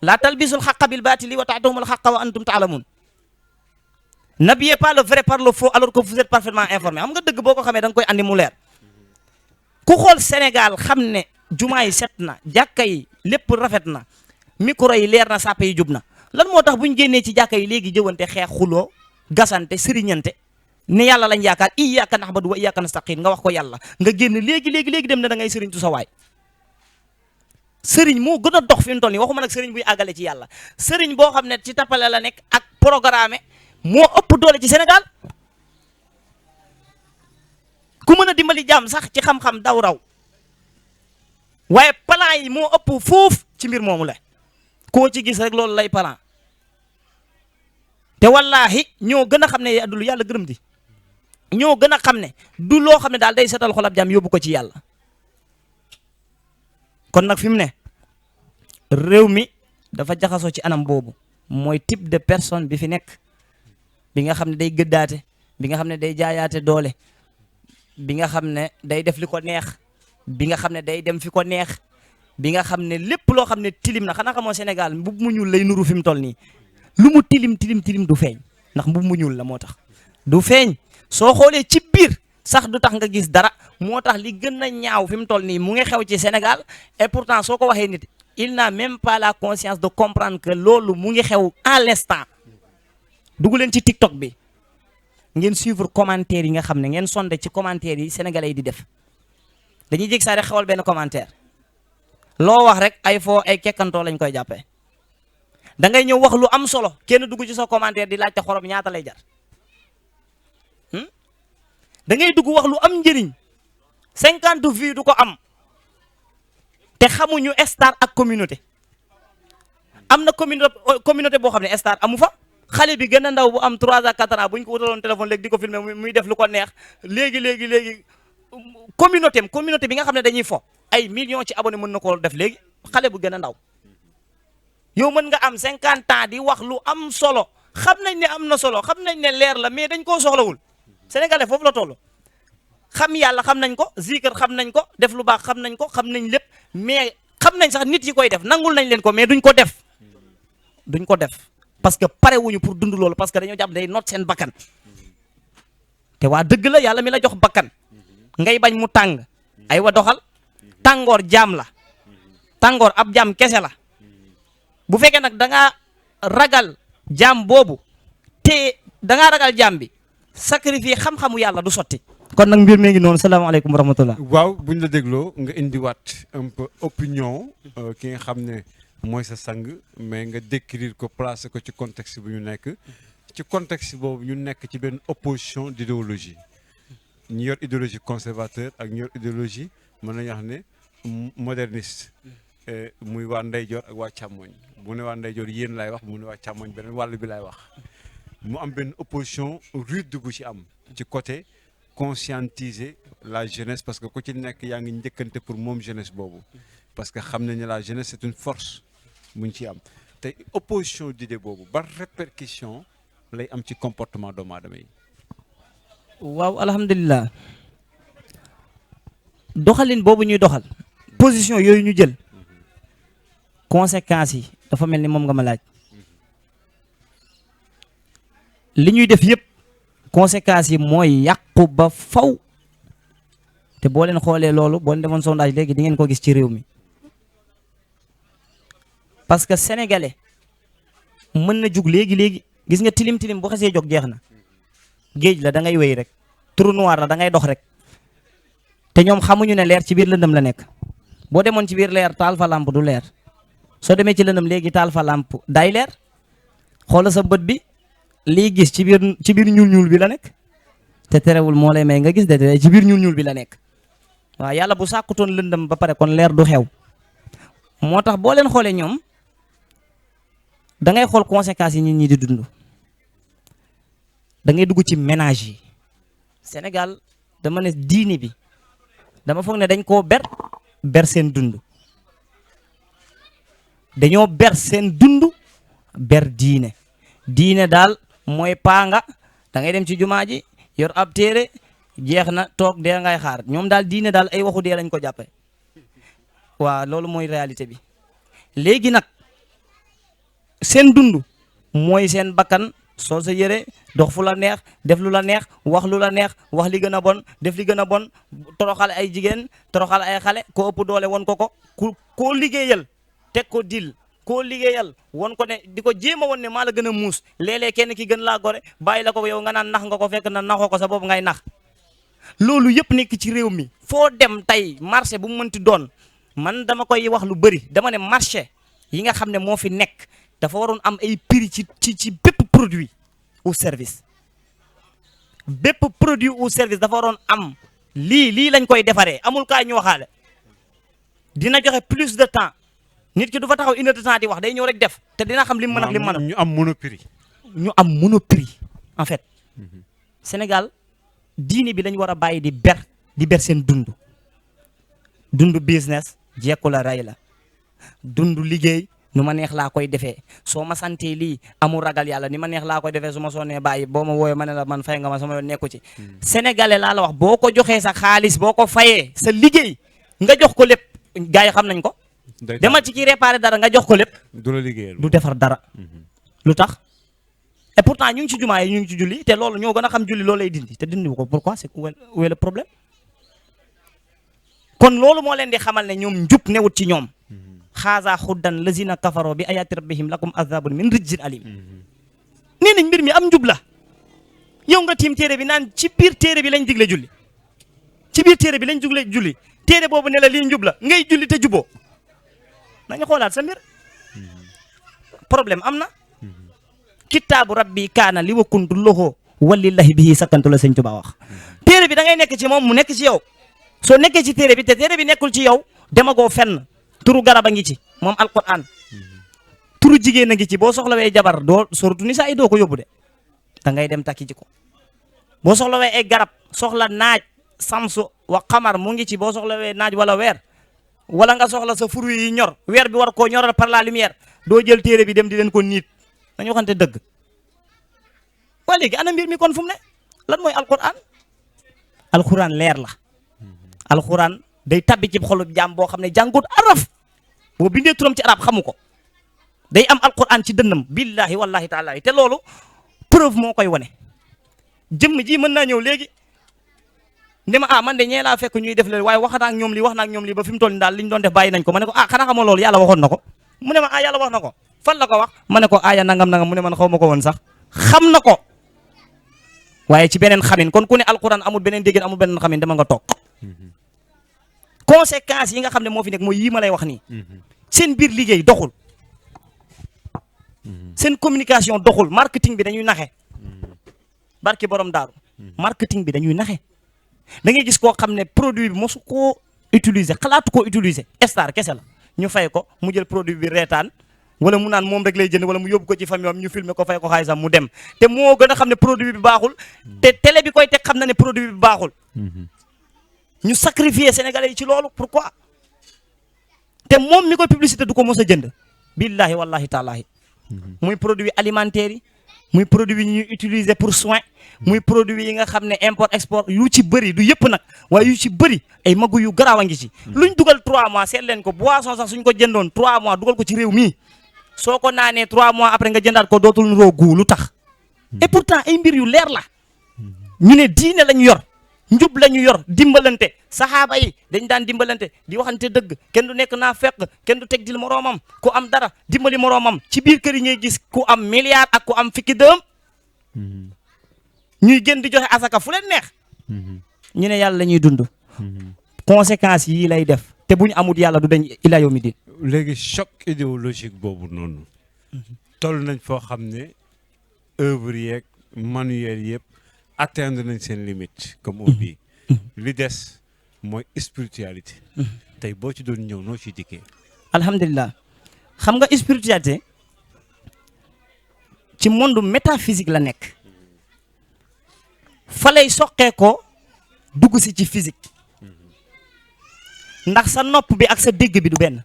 la talbisul haqqa bil batili wa ta'tumul haqqa wa antum ta'lamun n'habillez pas le vrai par le faux alors que vous êtes parfaitement informé xam nga dëgg boo ko xamee da nga koy andi mu leer ku xool Sénégal xam ne jumaa yi set na jàkka yi lépp rafet na micro yi leer na sàppe yi jub na lan moo tax bu ñu génnee ci jàkka yi léegi jëwante xeex xuloo gasante sëriñante ne yàlla lañ yaakaar iyyaka na'budu wa iyyaka nasta'in nga wax ko yàlla nga génn léegi dem ne da ngay sëriñtu sa waay sëriñ moo gën a dox fi mu toll nii waxuma nag sëriñ buy àggale ci yàlla sëriñ boo xam ne ci tappale la nekk ak programme moo ëpp doole ci Sénégal ku mën a dimbali jàmm sax ci xam-xam daw raw waaye plan yi moo ëpp foofu ci mbir moomu la koo ci gis rek loolu lay plan te wallaahi ñoo gën a xam ne adul yàlla gërëm di ñoo gën a xam ne du loo xam ne daal day setal xolab jaam yóbbu ko ci yàlla. kon nag fi mu ne réew mi dafa jaxasoo ci anam boobu mooy type de personne bi fi nekk bi nga xam ne day gëddaate bi nga xam ne day jaayaate doole bi nga xam ne day def li ko neex bi nga xam ne day dem fi ko neex bi nga xam ne lépp loo xam ne tilim na xanaa xamoo Sénégal mbub mu ñuul lay nuru fi mu toll nii lu mu tilim du feeñ ndax mbub mu ñuul la moo tax du feeñ soo xoolee ci biir sax du tax nga gis dara moo tax li gën a ñaaw fi mu toll nii mu ngi xew ci Sénégal et pourtant soo ko waxee nit il n'a même pas la conscience de comprendre que loolu mu ngi xew à l'instant. dugg leen ci TikTok bi ngeen suivre commentaire yi nga xam ne ngeen sonde ci commentaire yi sénégalais yi di def dañuy jég saa rek xewal benn commentaire loo wax rek ay foo ay kekkantoo lañ koy jàppee da ngay ñëw wax lu am solo kenn dugg ci sa commentaire di laajte xorom ñaata lay jar da ngay dugg wax lu am njëriñ 50 vues du ko am te xamuñu star ak communauté am na communauté boo xam ne star amu fa. xale bi gën a ndaw bu am 3 ans 4 ans bu ñu ko wutaloon téléphone léegi di ko filmer muy def lu ko neex léegi communauté bi nga xam ne dañuy fo ay millions ci abonné mën na koo def léegi xale bu gën a ndaw yow mën nga am 50 ans di wax lu am solo xam nañ ne am na solo xam nañ ne leer la mais dañ koo soxlawul sénégalais foofu la toll xam yàlla xam nañ ko zikr xam nañ ko def lu baax xam nañ ko xam nañ lépp mais xam nañ sax nit yi koy def nangul nañ leen ko mais duñ ko def parce que pare wuñu pour dund loolu parce que dañoo jàpp day noot seen bakkan te waa dëgg la yàlla mi la jox bakkan ngay bañ mu tàng ay wa doxal tàngoor jaam la tàngoor ab jaam kese la bu fekkee nag da ngaa ragal jaam boobu te da ngaa ragal jaam bi sacrifier xam-xamu yàlla du sotti. kon nag mbir mi ngi noonu salaamaaleykum wa rahmatullah. waaw buñ la dégloo nga indiwaat un peu opinion ki nga xam ne mooy sa sang mais nga décrire ko placer ko ci contexte bu ñu nekk ci contexte boobu ñu nekk ci benn opposition d'idéologie ñu yor idéologie conservateur ak ñu yor idéologie mën nañu wax ne moderniste muy waa ndeyjoor ak waa càmmoñ bu ne waa ndeyjoor yéen laay wax mu ne waa càmmoñ beneen wàll bi laay wax mu am benn opposition rude bu ci am ci côté conscientiser la jeunesse parce que ku ci nekk yaa ngi njëkkante pour moom jeunesse boobu parce que xam nañ ne la jeunesse c'est une force mu ngi ci am te opposition d'idée boobu ba répercussion lay am ci comportement doomu aadama yi. waaw alhamdulilah doxalin boobu ñuy doxal position yooyu ñu jël conséquences yi dafa mel ni moom nga ma laaj li ñuy def yëpp conséquences yi mooy yàqu ba faw te boo leen xoolee loolu boo leen defoon sondage léegi di ngeen ko gis ci réew mi parce que sénégalais mën na jug léegi gis nga tilim tilim bu xasee jóg jeex na géej la da ngay wéy rek trou noir la da ngay dox rek te ñoom xamuñu ne leer ci biir lëndëm la nekk boo demoon ci biir leer taal fa lampe du leer soo demee ci lëndëm léegi taal fa lampe day leer xoola sa bët bi lii gis ci biir ñuul bi la nekk te terewul moo lay may nga gis de ci biir ñuul bi la nekk waaw yàlla bu sàkkutoon lëndëm ba pare kon leer du xew moo tax boo leen xoolee ñoom da ngay xool conséquences yi nit ñi di dund da ngay dugg ci ménage yi Sénégal dama ne diini bi dama foog ne dañ koo ber seen dund dañoo ber seen dund ber diine daal mooy paanga da ngay dem ci jumaa ji yor ab téere jeex na toog dee ngay xaar ñoom daal diine daal ay waxu dee lañ ko jàppe waaw loolu mooy réalité bi léegi nag seen dund mooy seen bakkan soo sa yëre dox fu la neex def lu la neex wax lu la neex wax li gën a bon def li gën a bon toroxal ay jigéen toroxal ay xale ko ëpp doole won ko koo liggéeyal teg ko dil koo liggéeyal won ko ne di ko jéem a won ne maa la gën a muus léeg-léeg kenn ki gën laa gore bàyyi la ko yow nga naan nax nga ko fekk na naxoo ko sa boobu ngay nax loolu yëpp nekk ci réew mi foo dem tey marché bu mu mënti doon man dama koy wax lu bëri dama ne marché yi nga xam ne moo fi nekk dafa waroon am ay prix ci bépp produit ou service bépp produit ou service dafa waroon am lii lañ koy defaree amul kaay ñu waxaale dina joxe plus de temps nit ki du fa taxaw une heure de temps di wax day ñëw rek def te dina xam li mu mën ak li mu mën ñu am monoprix. ñu am monoprix en fait Sénégal diini bi lañ war a bàyyi di ber seen dund business jekku la rey la dund liggéey nu ma neex laa koy defee soo ma santee lii amul ragal yàlla ni ma neex laa koy defee su ma soonee bàyyi boo ma wooyee ma ne la man fay nga ma sama yoon nekku ci sénégalais laa la wax boo ko joxee sa xaalis boo ko fayee sa liggéey nga jox ko lépp gars yi xam nañ ko demal ci kii réparé dara nga jox ko lépp du la liggéeyal du defar dara lu tax et pourtant ñu ngi ci jumaa yi ñu ngi ci julli te loolu ñoo gën a xam julli loolu lay dindi te dindi ko pourquoi c'est où est le problème kon loolu moo leen di xamal ne ñoom njub newut ci ñoom xaaza xuddan lazina kafaro bi ayati rabbihim lakum azabun min rijzin alim nee nañ mbir mi am njub la yow nga tiim téere bi naan ci biir téere bi lañ digle julli ci biir téere bi lañ digle julli téere boobu ne la lii njub la ngay julli te juboo nañu xoolaat sa mbir problème am na kitaabu rabbi kaana li wakuntu loxo walillahi bihi sakkantu la sëñ Tuba wax téere bi da ngay nekk ci moom mu nekk ci yow soo nekkee ci téere bi te téere bi nekkul ci yow demagoo fenn turu garab a ngi ci moom alquran turu jigéen a ngi ci boo soxlawee jabar doo surtout ni saa yi doo ko yóbbu de da ngay dem takki ji ko boo soxlawee ay garab soxla naaj samsu wa xamar mu ngi ci boo soxlawee naaj wala weer wala nga soxla sa fruit yi ñor weer bi war koo ñoral par la lumière doo jël téere bi dem di leen ko niit dañu waxante dëgg waa léegi ana mbir mi kon fu mu ne lan mooy alquran leer la alquran day tabbi ci xolub jaam boo xam ne jàngut araf boo bindee turam ci arab xamu ko day am alquran ci dënnam billahi wallahi taala te loolu preuve moo koy wane jëmm ji mën naa ñëw léegi ne ma man de ñee laa fekk ñuy def leen waaye wax naa ak ñoom lii ba fi mu toll nii daal li ñu doon def bàyyi nañ ko ma ne ko xanaa xamoo loolu yàlla waxoon na ko mu ne ma yàlla wax na ko fan la ko wax ma ne ko aaya nangam mu ne man xaw ma ko woon sax xam na ko waaye ci beneen xamin kon ku ne alquran amul beneen déggin amul beneen xamin dama nga toog conséquences yi nga xam ne moo fi nekk mooy yii ma lay wax nii seen biir liggéey doxul seen communication doxul marketing bi dañuy naxe barki borom daaru marketing bi dañuy naxe da ngay gis koo xam ne produit bi mosu koo utiliser xalaatu koo utiliser star kese la ñu fay ko mu jël produit bi reetaan wala mu naan moom rek lay jënd wala mu yóbbu ko ci famille am ñu filmer ko fay ko xaalisam mu dem te moo gën a xam ne produit bi baaxul te télé bi koy teg xam na ne produit bi baaxul ñu sacrifier sénégalais yi ci loolu pourquoi te moom mi koy publicité du ko mos a jënd billahi wallahi taalaahi muy produit alimentaire yi muy produit yi ñuy utiliser pour soin muy produit yi nga xam ne import export yu ci bëri du yëpp nag waaye yu ci bëri ay magu yu garaaw a ngi ci luñ dugal 3 mois seet leen ko boisson sax suñ ko jëndoon 3 mois dugal ko ci réew mii soo ko naanee 3 mois après nga jëndaat ko dootul nuroo guu lu tax et pourtant ay mbir yu leer la ñu ne diine lañu yor njub la ñu yor dimbalante saxaaba yi dañ daan dimbalante di waxante dëgg kenn du nekk naa fekk kenn du teg dil moroomam ku am dara dimbali moroomam ci biir kër yi ngay gis ku am milliard ak ku am fukki dërëm ñuy gën di joxe asaka fu leen neex ñu ne yàlla la ñuy dund conséquences yii lay def te bu ñu amul yàlla du dañ ila yawmi din léegi choc idéologique boobu noonu toll nañ foo xam ne œuvre yeeg manuel yëpp atteindre nañ seen limite comme on dit li des mooy spiritualité tey boo ci doon ñëw noo ciy dikkee alhamdulilah xam nga spiritualité ci monde métaphysique la nekk fa lay soqee ko dugg si ci physique ndax sa nopp bi ak sa dégg bi du benn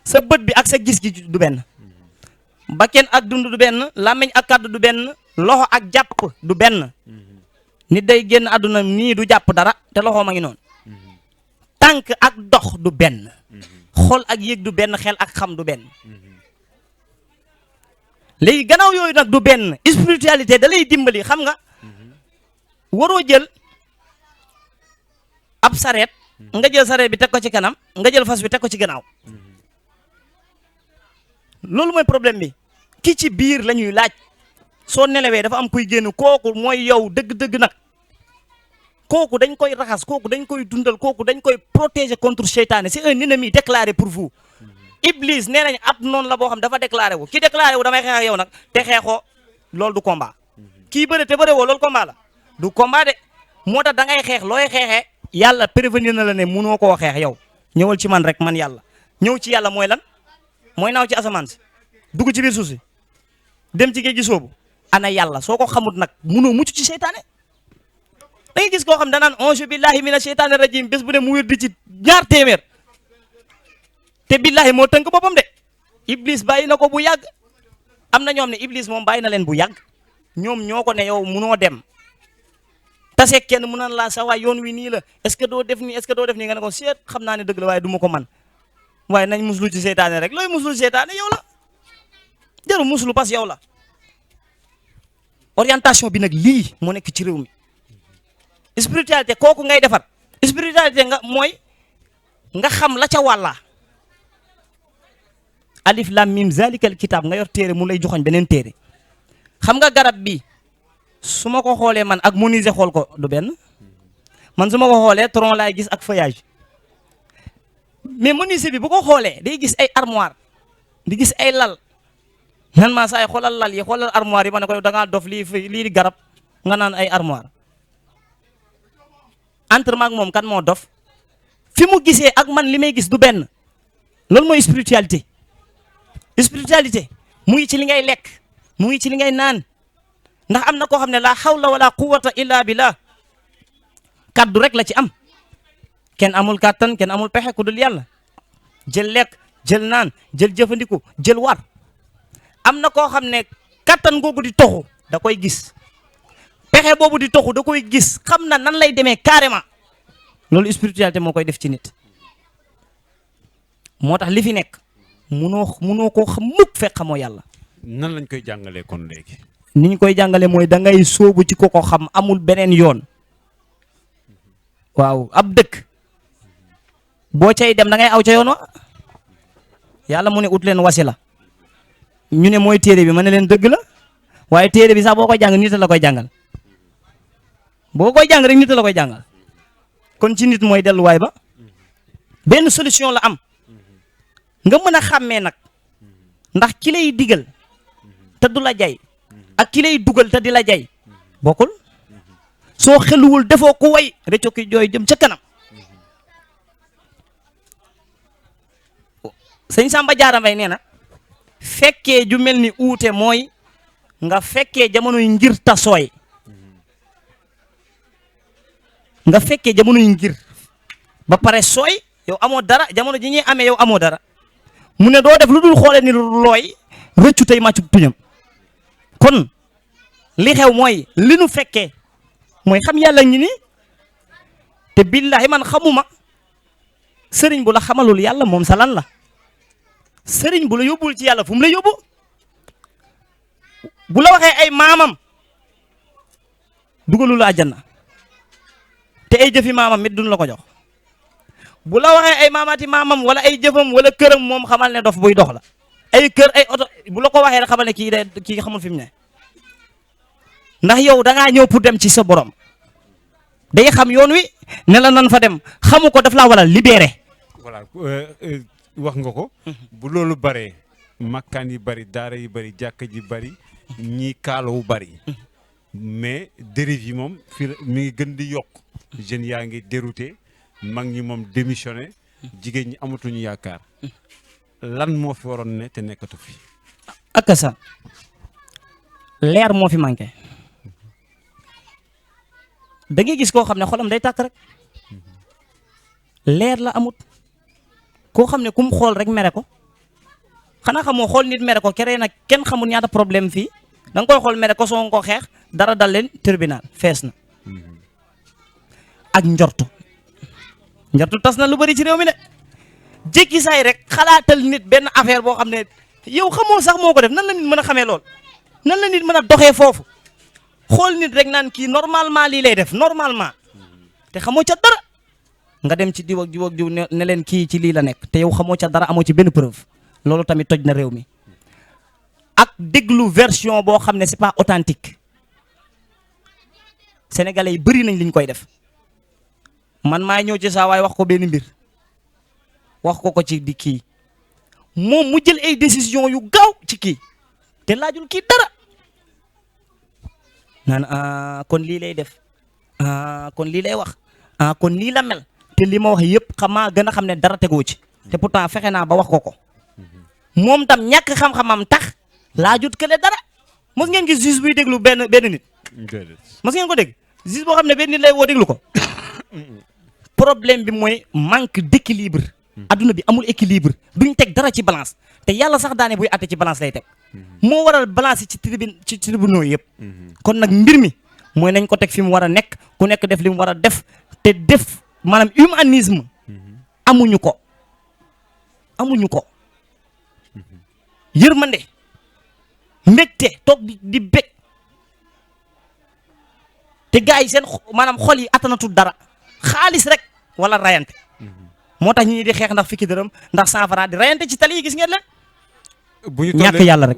sa bët bi ak sa gis gi du benn bakken ak dund du benn làmmiñ ak kàddu du benn loxo ak jàpp du benn nit day génn àdduna nii du jàpp dara te loxo ma ngi noonu tànk ak dox du benn xol ak yëg du benn xel ak xam du benn léegi gannaaw yooyu nag du benn spiritualité da lay dimbali xam nga waroo jël ab sareet nga jël sareet bi teg ko ci kanam nga jël fas bi teg ko ci gannaaw loolu mooy problème bi ki ci biir la ñuy laaj soo nelawee dafa am kuy génn kooku mooy yow dëgg-dëgg nag kooku dañ koy raxas kooku dañ koy dundal kooku dañ koy protéger contre seytaane c'est un ennemi déclaré pour vous Iblis nee nañ ab noonu la boo xam dafa déclaré wu ki déclaré wu damay xeex ak yow nag te xeexoo loolu du combat kii bëre te bëre woo loolu combat la du combat de moo tax da ngay xeex looy xeexee yàlla prévenir na la ne munoo koo xeex yow ñëwal ci man rek man yàlla ñëw ci yàlla mooy lan mooy naaw ci asamaan si dugg ci biir suuf si dem ci géej gi soobu ana yàlla soo ko xamut nag munoo mucc ci seytaane da ngay gis koo xam danaan auzu billahi mina sheytaani rajim bés bu ne mu wér di ci 2 téeméer te billahi moo tënk boppam de iblis bàyyi na ko bu yàgg. am na ñoom ne iblis moom bàyyi na leen bu yàgg ñoom ñoo ko ne yow munoo dem tase kenn mu naan laa sa waay yoon wi nii la est ce que doo def nii est ce que doo def nii nga ne ko seet xam naa ne dëgg la waaye du ma ko man waaye nañ muslu ci seytaane rek looy muslu ci seytaane yow la jaru muslu parce que yow la orientation bi nag lii moo nekk ci réew mi spiritualité kooku ngay defar spiritualité nga mooy nga xam la ca wàlla alif lam mim zalikal kitab nga yor téere mu lay joxoñ beneen téere xam nga garab bi su ma ko xoolee man ak menuisier xool ko du benn man su ma ko xoolee tronc laay gis ak feuillage mais menuisier bi bu ko xoolee day gis ay armoire di gis ay lal nan maa saay xoolal lal yi xoolal armoire yi ma ne ko da ngaa dof lii di garab nga naan ay armoire entre maag moom kan moo dof fi mu gisee ak man li may gis du benn loolu mooy spiritualité spiritualité mu ngi ci li ngay lekk mu ngi ci li ngay naan ndax am na koo xam ne la hawla wala quwwata illa billah kaddu rek la ci am kenn amul kàttan kenn amul pexe ku dul yàlla jël lekk jël naan jël jëfandiku jël war am na koo xam ne kàttan googu di toxu da koy gis pexe boobu di toxu da koy gis xam na nan lay demee carrément loolu spiritualité moo koy def ci nit moo tax li fi nekk munoo koo xam mukk fekk xamoo yàlla. nan lañ koy jàngalee kon léegi. ni ñu koy jàngale mooy da ngay sóobu ci ko xam amul beneen yoon waaw ab dëkk boo cay dem da ngay aw ca yoon wa yàlla mu ne ut leen wasila ñu ne mooy téere bi ma ne leen dëgg la waaye téere bi sax boo koy jàng nit la koy jàngal boo koy jàng rek nit la koy jàngal kon ci nit mooy delluwaay ba benn solution la am nga mën a xàmmee nag ndax ki lay digal te du la jay ak ki lay dugal te di la jay bokkul soo xeluwul defoo ko way récco ki jooy jëm ca kanam sëñ Samba Diarra Mbaye nee na fekkee ju mel ni uute mooy nga fekkee jamonoy ngir ta sooy nga fekkee jamonoy ngir ba pare sooy yow amoo dara jamono ji ñuy amee yow amoo dara mu ne doo def lu dul xoole ni looy rëccu tey màccu tuñam kon li xew mooy li nu fekkee mooy xam yàlla ngi ni te billahi man xamuma sëriñ bu la xamalul yàlla moom sa lan la sëriñ bu la yóbbul ci yàlla fu mu la yóbbu bu la waxee ay maamam dugalul la àjjana te ay jëfi maamam mit duñ la ko jox bu la waxee ay maamaati maamam wala ay jëfam wala këram moom xamal ne dof buy dox la ay kër ay oto bu la ko waxee rek xamal ne kii xamul fi mu ne ndax yow da ngaa ñëw pour dem ci sa borom day xam yoon wi ne la nan fa dem xamu ko daf laa wala libéré. voilà wax nga ko. bu loolu baree makkaan yi bari daara yi bari jàkka ji bari ñii kaalawu bari mais dérive yi moom fii mi ngi gën di yokk jeunes yaa ngi dérouté mag ñi moom démissionné jigéen ñi amatuñu yaakaar lan moo fi waroon ne te nekkatu fi. ak sa leer moo fi manqué da ngay gis koo xam ne xolam day tàkk rek leer la amut koo xam ne ku mu xool rek mere ko xanaa xamoo xool nit mere ko keree nag kenn xamul ñaata problème fii da nga koy xool mere ko soo ko xeex dara dal leen tribunal fees na ak njortu tas na lu bari ci réew mi de jékki saay rek xalaatal nit benn affaire boo xam ne yow xamoo sax moo ko def nan la nit mën a xamee lool nan la nit mën a doxee foofu xool nit rek naan kii normalement lii lay def normalement te xamoo ca dara nga dem ci diw ak diw ak diw ne leen kii ci lii la nekk te yow xamoo ca dara amoo ci benn preuve loolu tamit toj na réew mi ak déglu version boo xam ne c'est pas authentique sénégalais yi bëri nañ liñ koy def man maa ñëw ci saa waay wax ko benn mbir wax ko ci di kii moom mu jël ay décision yu gaaw ci kii te laajul kii dara naan kon lii lay def kon lii lay wax kon lii la mel te li ma wax yëpp xamaa gën a xam ne dara tegoo ci te pourtant fexe naa ba wax ko moom tam ñàkk xam-xamam tax laajut kële dara mos ngeen gis juge buy déglu benn nit mos ngeen ko dégg gis boo xam ne benn nit lay woo déglu ko problème bi mooy manque d'équilibre adduna bi amul équilibre duñ teg dara ci balance te yàlla sax daane buy atte ci balance lay teg moo waral balance yi ci tribunaux yëpp kon nag mbir mi mooy nañ ko teg fi mu war a nekk ku nekk def li mu war a def te def maanaam humanisme amuñu ko yërmande mbégte toog di bég te gars yi seen maanaam xol yi attanatul dara xaalis rek wala rayante moo tax ñi di xeex ndax fukki dërëm ndax 100 francs di rayante ci tali yi gis ngeen leen ñàkk yàlla rek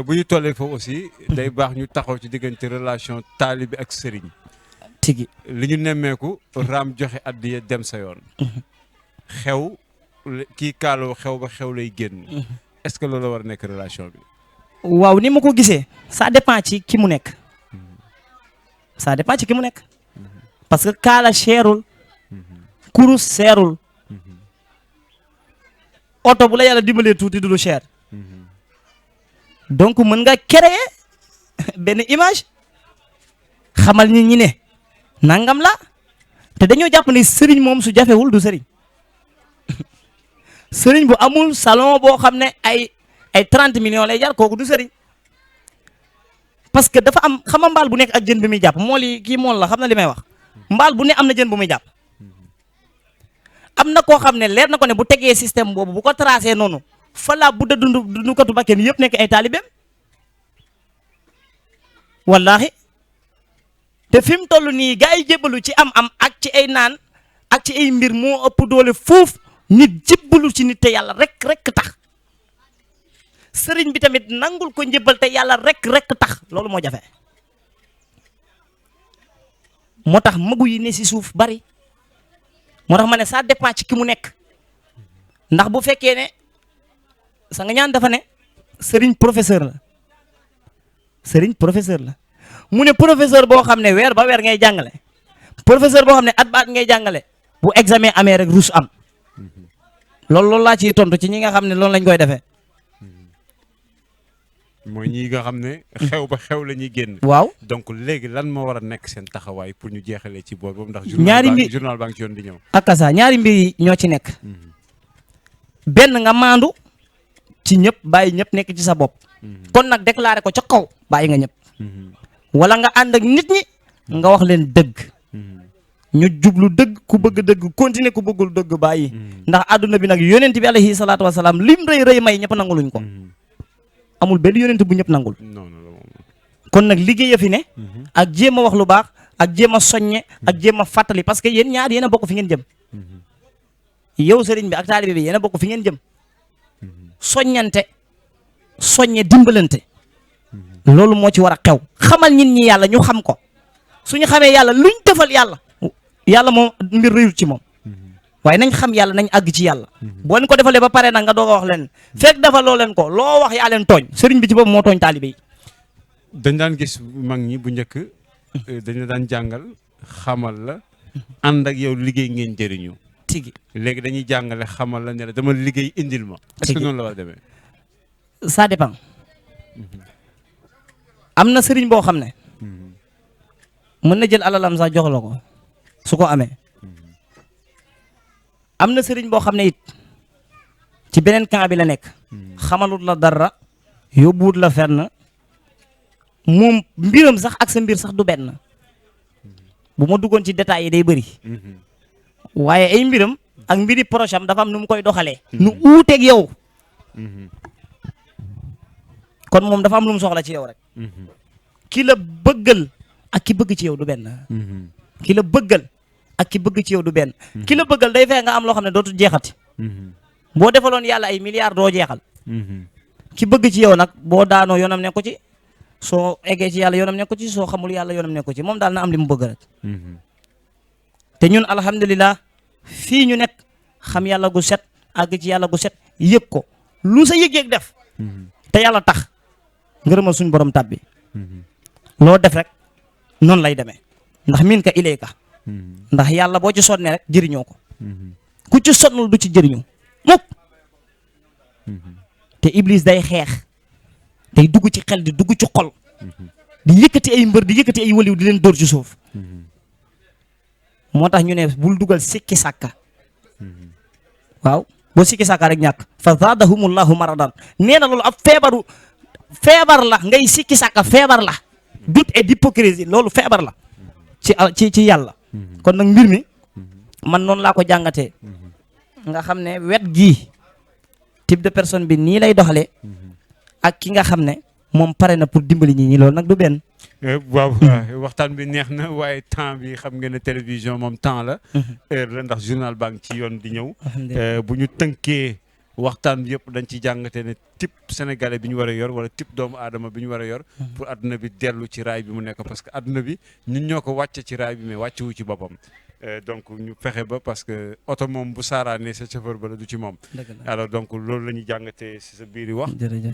bu ñu tollee foofu aussi day baax ñu taxaw ci diggante relation taalibe ak sëriñ tigi li ñu nemmeeku raam joxe addiya dem sa yoon xew kii kaaloo xew ba xew lay génn est-ce que loolu war a nekk relation bi waaw ni ma ko gisee ça dépend ci ki mu nekk ça dépend ci ki mu nekk parce que kaala seerul kurus seerul oto bu la yàlla dimbalee tuuti du lu cher donc mën nga créer benn image xamal nit ñi ne nangam la te dañoo jàpp ne sëriñ moom su jafewul du sëriñ sëriñ bu amul salon boo xam ne ay 30 millions lay jar kooku du sëriñ parce que dafa am xama mbaal bu nekk ak jën bi muy jàpp mool yi kii mool la xam na li may wax mbaal bu ne am na jën bu muy jàpp am na koo xam ne leer na ko ne bu tegee système boobu bu ko tracé noonu fa laa bu da dundukatu bakkeen yëpp nekk ay taalibeem wallaahi te fi mu toll nii gars yi jébbalu ci am ak ci ay naan ak ci ay mbir moo ëpp doole foofu nit jébbalu ci nit te yàlla rek tax sëriñ bi tamit nangul ko njëbbal te yàlla rek tax loolu moo jafe moo tax magu yi ne si suuf bari moo tax ma ne ça dépend ci ki mu nekk ndax bu fekkee ne sa nga ñaan dafa ne sëriñ professeur la mu ne professeur boo xam ne weer ba weer ngay jàngale professeur boo xam ne at ba at ngay jàngale bu examen amee rek rus am loolu laa ciy tontu ci ñi nga xam ne loolu lañ koy defee. mooy ñi nga xam ne xew ba xew la ñuy génn. waaw donc léegi lan moo war a nekk seen taxawaay pour ñu jeexalee ci boor boobu ndax. journal baa ngi ci yoon di ñëw. akasa ñaari mbir yi ñoo ci nekk. benn nga maandu ci ñëpp bàyyi ñëpp nekk ci sa bopp. kon nag déclaré ko ca kaw bàyyi nga ñëpp. wala nga ànd ak nit ñi nga wax leen dëgg. ñu jublu dëgg ku bëgg dëgg continuer ku bëggul dëgg bàyyi. ndax àdduna bi nag yonent bi alayhi salaatu wasalaam lim rëy may ñëpp nanguluñ ko. amul benn yonent bu ñëpp nangul. kon nag liggéey fi ne. ak jéem a wax lu baax ak jéem a soññe ak jéem a fàttali parce que yéen ñaar yéen a bokk fi ngeen jëm. yow sëriñ bi ak taalibe bi yéen a bokk fi ngeen jëm. soññante soññe dimbalante. loolu moo ci war a xew xamal nit ñi yàlla ñu xam ko suñu xamee yàlla luñ defal yàlla moom mbir rëyul ci moom. waaye nañ xam yàlla nañ àgg ci yàlla. boo leen ko defalee ba pare nag nga doog a wax leen fekk defaloo leen ko loo wax yaa leen tooñ sëriñ bi ci boobu moo tooñ taalibe yi. dañ daan gis mag ñi bu njëkk dañ la daan jàngal xamal la ànd ak yow liggéey ngeen jëriñu. tigi léegi dañuy jàngale xamal la ne la dama liggéey indil ma. est-ce que noonu la war a demee. ça dépend. am na sëriñ boo xam ne. mën na jël alalam sax jox la ko su ko amee. am na sëriñ boo xam ne it ci beneen camp bi la nekk. xamalut la dara yóbbuwut la fenn moom mbiram sax ak sa mbir sax du benn bu ma duggoon ci détails yi day bëri. waaye ay mbiram ak mbiri proche am dafa am nu mu koy doxalee. nu uuteeg yow. kon moom dafa am lu mu soxla ci yow rek. ki la bëggal ak ki bëgg ci yow du benn. ki la bëggal ak ki bëgg ci yow du benn. ki la bëggal day fexe nga am loo xam ne dootul jeexati. boo defaloon yàlla ay milliards doo jeexal. ki bëgg ci yow nag boo daanoo yoonam nekku ci soo eggee ci yàlla yoonam nekku ci soo xamul yàlla yoonam nekku ci moom daal na am li mu bëgg rek. te ñun alhamdulilah fii ñu nekk xam yàlla gu set àgg ci yàlla gu set yëg ko lu sa yëg-yëg def. te yàlla tax ngërëmal suñ borom tàbbi. loo def rek noonu lay demee ndax min ka ilayka ndax yàlla boo ci sonnee rek jëriñoo ko. ku ci sonnul du ci jëriñu mukk. te Iblis day xeex day dugg ci xel di dugg ci xol. di yëkkati ay mbër di yëkkati ay waliw di leen dóor ci suuf moo tax ñu ne bul dugal sikki sàkka waaw boo sikki sàkka rek ñàkk fa zaadahumullahu maradan nee na loolu ab feebar la ngay sikki sàkka feebar la doute et d'hypocrisie loolu feebar la ci yàlla kon nag mbir mi man noonu laa ko jàngatee nga xam ne wet gii type de personne bi nii lay doxalee ak ki nga xam ne moom pare na pour dimbali ñi loolu nag du benn. waaw waxtaan bi neex na waaye temps bi xam nga ne télévision moom temps la. heure la ndax journal baa ngi ci yoon di ñëw. bu ñu tënkee waxtaan bi yëpp dañ ci jàngate ne type sénégalais bi ñu war a yor wala type doomu aadama bi ñu war a yor. pour adduna bi dellu ci raay bi mu nekk parce que adduna bi ñun ñoo ko wàcce ci raay bi mais wàccewu ci boppam. donc ñu fexe ba parce que oto moom bu saaraanee sa chauffeur ba la du ci moom. alors donc loolu la ñuy jàngatee si sa biir wax.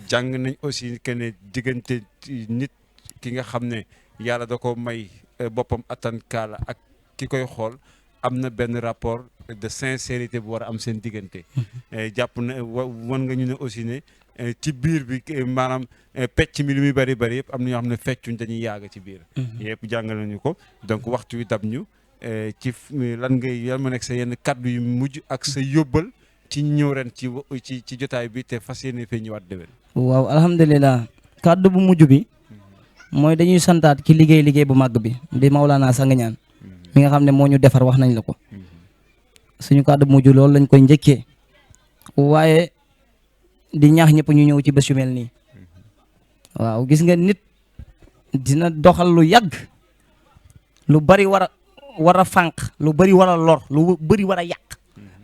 jàng nañ aussi que ne diggante nit ki nga xam ne yàlla da ko may boppam attan kaala ak ki koy xool am na benn rapport de sincérité bu war a am seen diggante. jàpp na wan nga ñu ne aussi ne ci biir bi maanaam pecc mi li muy bari bari yëpp am na ñoo xam ne feccuñ dañuy yàgg ci biir. yëpp jàngal nañu ko donc waxtu wi dab ñu. ci lan ngay yan ma nekk sa yenn kaddu yu mujj ak sa yóbbal ci ñëw ren ci jotaay bi te fas yéene fee ñëwaat déwén. waaw alhamdulilah kaddu bu mujj bi mooy dañuy santaat ki liggéey bu màgg bi di Maulana Sangañaan mi nga xam ne moo ñu defar wax nañ la ko suñu kaddu bu mujj loolu lañ koy njëkkee waaye di ñaax ñëpp ñu ñëw ci bés yu mel nii waaw gis nga nit dina doxal lu yàgg lu bari war a fànq lu bari war a lor lu bari war a yàq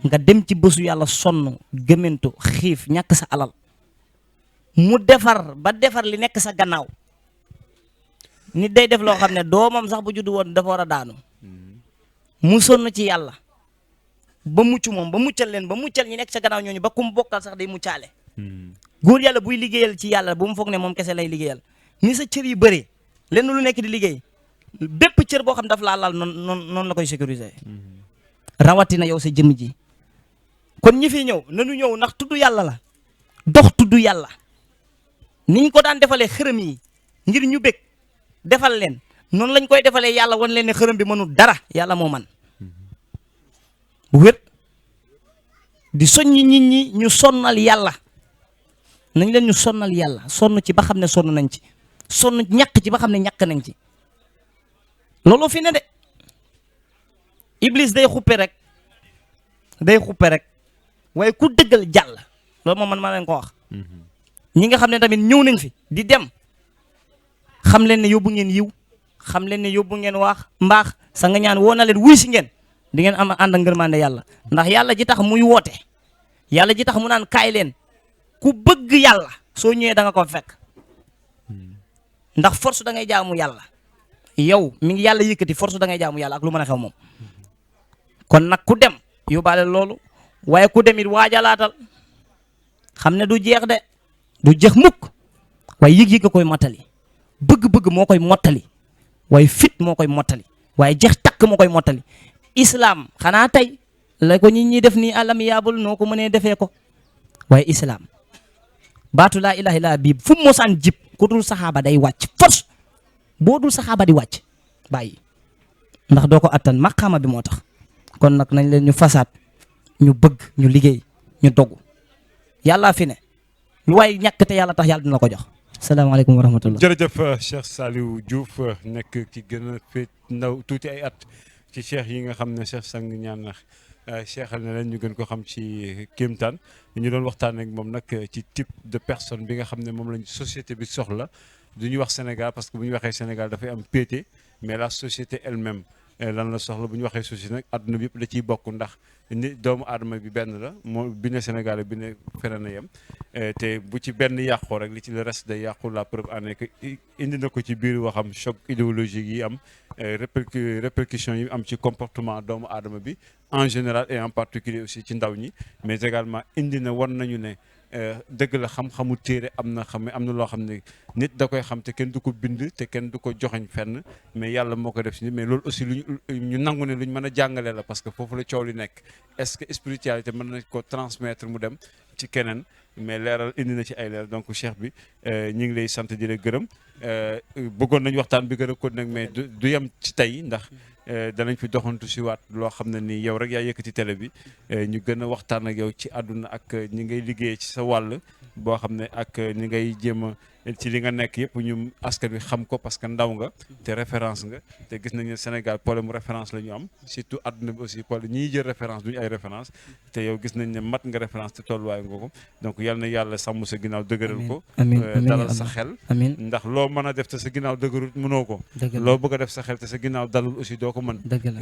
nga dem ci bésu yàlla sonn gëmmentu xiif ñàkk sa alal mu defar ba defar li nekk sa gannaaw nit day def loo xam ne doomam sax bu juddu woon dafa war a daanu mu sonn ci yàlla ba mucc moom ba muccal leen ba muccal ñi nekk sa gannaaw ñooñu ba kum bokkal sax day muccaale góor yàlla buy liggéeyal ci yàlla bu mu foog ne moom kese lay liggéeyal ni sa cër yi bëree lenn lu nekk di liggéey bépp cër boo xam daf laa laal noonu la koy sécuriser rawatina yow sa jëmm ji kon ñi fi ñëw nanu ñëw ndax tudd yàlla la dox tudd yàlla niñ ko daan defalee xërëm yi ngir ñu bég defal leen noonu lañ koy defalee yàlla wan leen ne xërëm bi mënul dara yàlla moo man bu wér di soññi nit ñi ñu sonnal yàlla nañ leen ñu sonnal yàlla sonn ci ba xam ne sonn nañ ci sonn ñàkk ci ba xam ne ñàkk nañ ci loolu fi ne de Iblis day xuppe rek waaye ku dëggal jàll loolu moom man maa leen ko wax ñi nga xam ne tamit ñëw nañ fi di dem xam leen ne yóbbu ngeen yiw xam leen ne yóbbu ngeen mbaax Sangañaan woo na leen wuy si ngeen di ngeen am ànd ak ngërmande yàlla ndax yàlla ji tax muy woote yàlla ji tax mu naan kaay leen ku bëgg yàlla soo ñëwee da nga ko fekk ndax force da ngay jaamu yàlla yow mi ngi yàlla yëkkati force da ngay jaamu yàlla ak lu mën a xew moom kon nag ku dem yóbbaale loolu waaye ku dem it waajalaatal xam ne du jeex de du jeex mukk waaye yëg-yëg a koy mottali bëgg-bëgg moo koy mottali waaye fit moo koy mottali waaye jeex takk moo koy mottali islam xanaa tey la ko nit ñi def nii alam yaabul noo ko mënee defee ko waaye islam baatu laa ilaha illa bii fu mu mosaan jib ku dul saxaaba day wàcc force boo dul saxaaba di wàcc bàyyi ndax doo ko attan maqaama bi moo tax kon nag nañ leen ñu fasaat ñu bëgg ñu liggéey ñu dogu yàllaa fi ne lu waay ñàkk te yàlla tax yàlla dina ko jox. salaamaaleykum wa rahmatullah. jërëjëf Cheikh Saliou Diouf nekk ci gën a féet ndaw tuuti ay at ci cheikh yi nga xam ne Cheikh Sangañaan cheikhal na leen ñu gën ko xam ci kéemtaan ñu doon waxtaan ak moom nag ci type de personne bi nga xam ne moom lañ société bi soxla. du ñu wax Sénégal parce que bu ñu waxee Sénégal dafay am pété mais la société elle-même lan la soxla bu ñu waxee société nag adduna bi yëpp da ciy bokk ndax ni doomu aadama bi benn la moo bi ne Sénégal bi ne feneen a yem te bu ci benn yàqoo rek li ci le reste day yàqu la preuve en est que indi na ko ci biir waxam choc idéologique yi am répercussions yi am ci comportement doomu aadama bi en général et en particulier aussi ci ndaw ñi mais également indi na war nañu ne dëgg la xam-xamu téere am na loo xam ne nit da koy xam te kenn du ko bind te kenn du ko joxeñ fenn mais yàlla moo ko def si nit mais loolu aussi ñu nangu ne luñ mën a jàngale la parce que foofu la coow li nekk est-ce que spiritualité mën na ko transmettre mu dem ci keneen mais leeral indi na ci ay leeral donc cheikh bi ñu ngi lay sant di la gërëm bëggoon nañ waxtaan bi gën a ko nag mais du yem ci tey ndax danañ fi doxantu si waat loo xam ne nii yow rek yaa yëkkati télé bi ñu gën a waxtaan ak yow ci àdduna ak ñi ngay liggéey ci sa wàll boo xam ne ak ñi ngay jéem a ci li nga nekk yëpp ñu askan wi xam ko parce que ndaw nga te référence nga te gis nañu ne Sénégal problème référence la ñu am surtout àdduna bi aussi problème ñiy jël référence duñu ay référence te yow gis nañ ne mat nga référence te tolluwaay nga ko donc yal na yàlla sàmm sa ginnaaw dëgëral ko dalal sa xel ndax loo mën a def te sa ginnaaw dëgërul mënoo ko loo bëgg a def sa xel te sa ginnaaw dalul aussi doo ko mën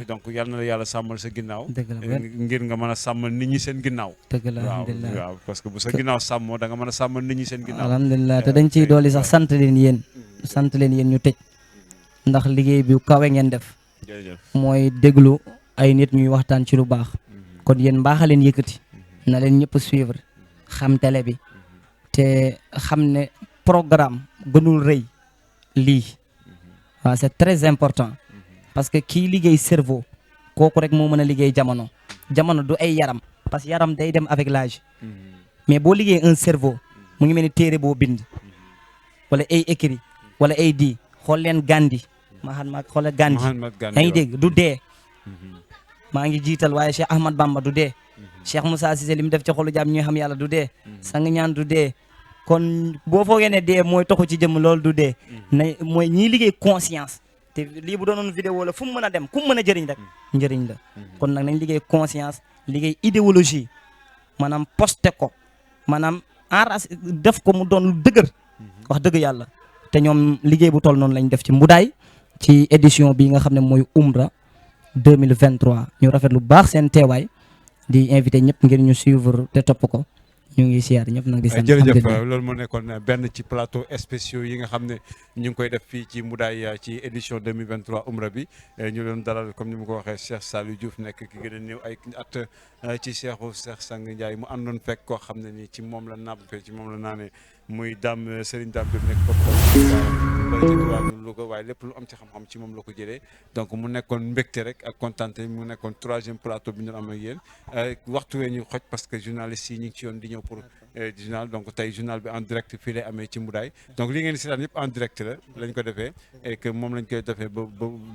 donc yal na la yàlla sàmmal sa ginnaaw ngir nga mën a sàmmal nit ñi seen ginnaaw waaw parce que bu sa ginnaaw sàmmoo da nga mën a sàmmal nit ñi seen ginnaaw alhamdulilah te dañ ciy dooli sax sant leen yéen ñu tëj ndax liggéey bi kawe ngeen def mooy déglu ay nit ñuy waxtaan ci lu baax kon yéen mbaaxa leen yëkkati na leen ñëpp suivre xam télé bi te xam ne programme gënul rëy lii waaw c'est très important parce que kii liggéey cerveau kooku rek moo mën a liggéey jamono du ay yaram parce que yaram day dem avec l'âge mais boo liggéey un cerveau mu ngi mel ni téere boo bind wala ay écrit wala ay di xool leen Gandhi Mahatma xoolal Gandhi yaa ngi dégg du dee maa ngi jiital waaye Cheikh Ahmad Bamba du dee Cheikh Moussa Cissé li mu def ci xolu jaam ñuy xam yàlla du dee sang ñaan du dee kon boo foogee ne dee mooy toxu ci jëmm loolu du dee na mooy ñiy liggéey conscience te lii bu doonoon vidéo la fu mu mën a dem ku mu mën a jëriñ rek njëriñ la kon nag nañ liggéey conscience liggéey idéologie maanaam posté ko maanaam enraci def ko mu doon lu dëgër wax dëgg yàlla te ñoom liggéey bu toll noonu lañ def ci Mboudaay ci édition bi nga xam ne mooy Umra 2023 ñu rafet lu baax seen teewaay di invité ñëpp ngir ñu suivre te topp ko ñu ngi siyaar ñëpp nag di sant jërëjëf loolu moo nekkoon benn ci plateau spéciaux yi nga xam ne ñu ngi koy def fii ci Mboudaay ci édition 2023 Umra bi ñu doon dalal comme ni ma ko waxee Cheikh Saliou Diouf nekk ki gën a néew ay at ci Cheikh Sang Ndiaye mu àndoon fekk koo xam ne nii ci moom la nàmpe ci moom la naanee muy Dame Serigne Dame bi nekk porte Louga waaye lépp lu am ci xam-xam ci moom la ko jëlee donc mu nekkoon mbégte rek ak kontaante mu nekkoon 3e plateau bi ñu doon am ak yéen waxtu wee ñu xoj parce que journalistes yi ñu ngi ci yoon di ñëw pour journal donc tey journal bi en direct fii lay amee ci Mboudaay donc li ngeen si daan yëpp en direct la lañ ko defee et que moom lañ koy defee ba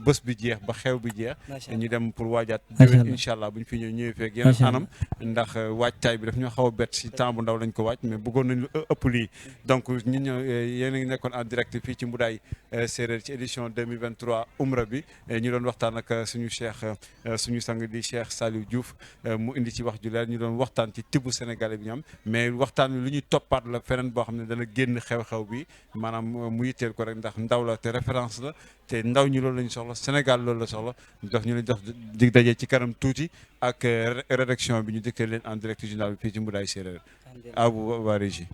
bés bi jeex ba xew bi jeex ñu dem pour waajaat déwén incha allah bu ñu fi ñëwee feek yeneen anam ndax waajtaay bi daf ñoo xaw a bett si temps bu ndaw lañ ko waaj mais bëggoon nañ lu ëpp lii donc ñun ñoo yéen a ngi nekkoon en direct fii ci Mboudaay séeréer ci édition 2023 Umra bi ñu doon waxtaan ak suñu suñu sang di Cheikh Saliou Diouf mu indi ci wax ju leer ñu doon waxtaan ci tibb sénégalais bi ñu am mais waxtaan wi lu ñuy toppaat la feneen boo xam ne dana génn xew-xew bi maanaam mu yitteel ko rek ndax ndaw la te référence la te ndaw ñi loolu lañu soxla Sénégal loolu la soxla dox ñu leen dox dig daje ci kanam tuuti ak rédaction bi ñu dëkkee leen en direct journal bi fii ci Mboudaay séeréer abu waa régie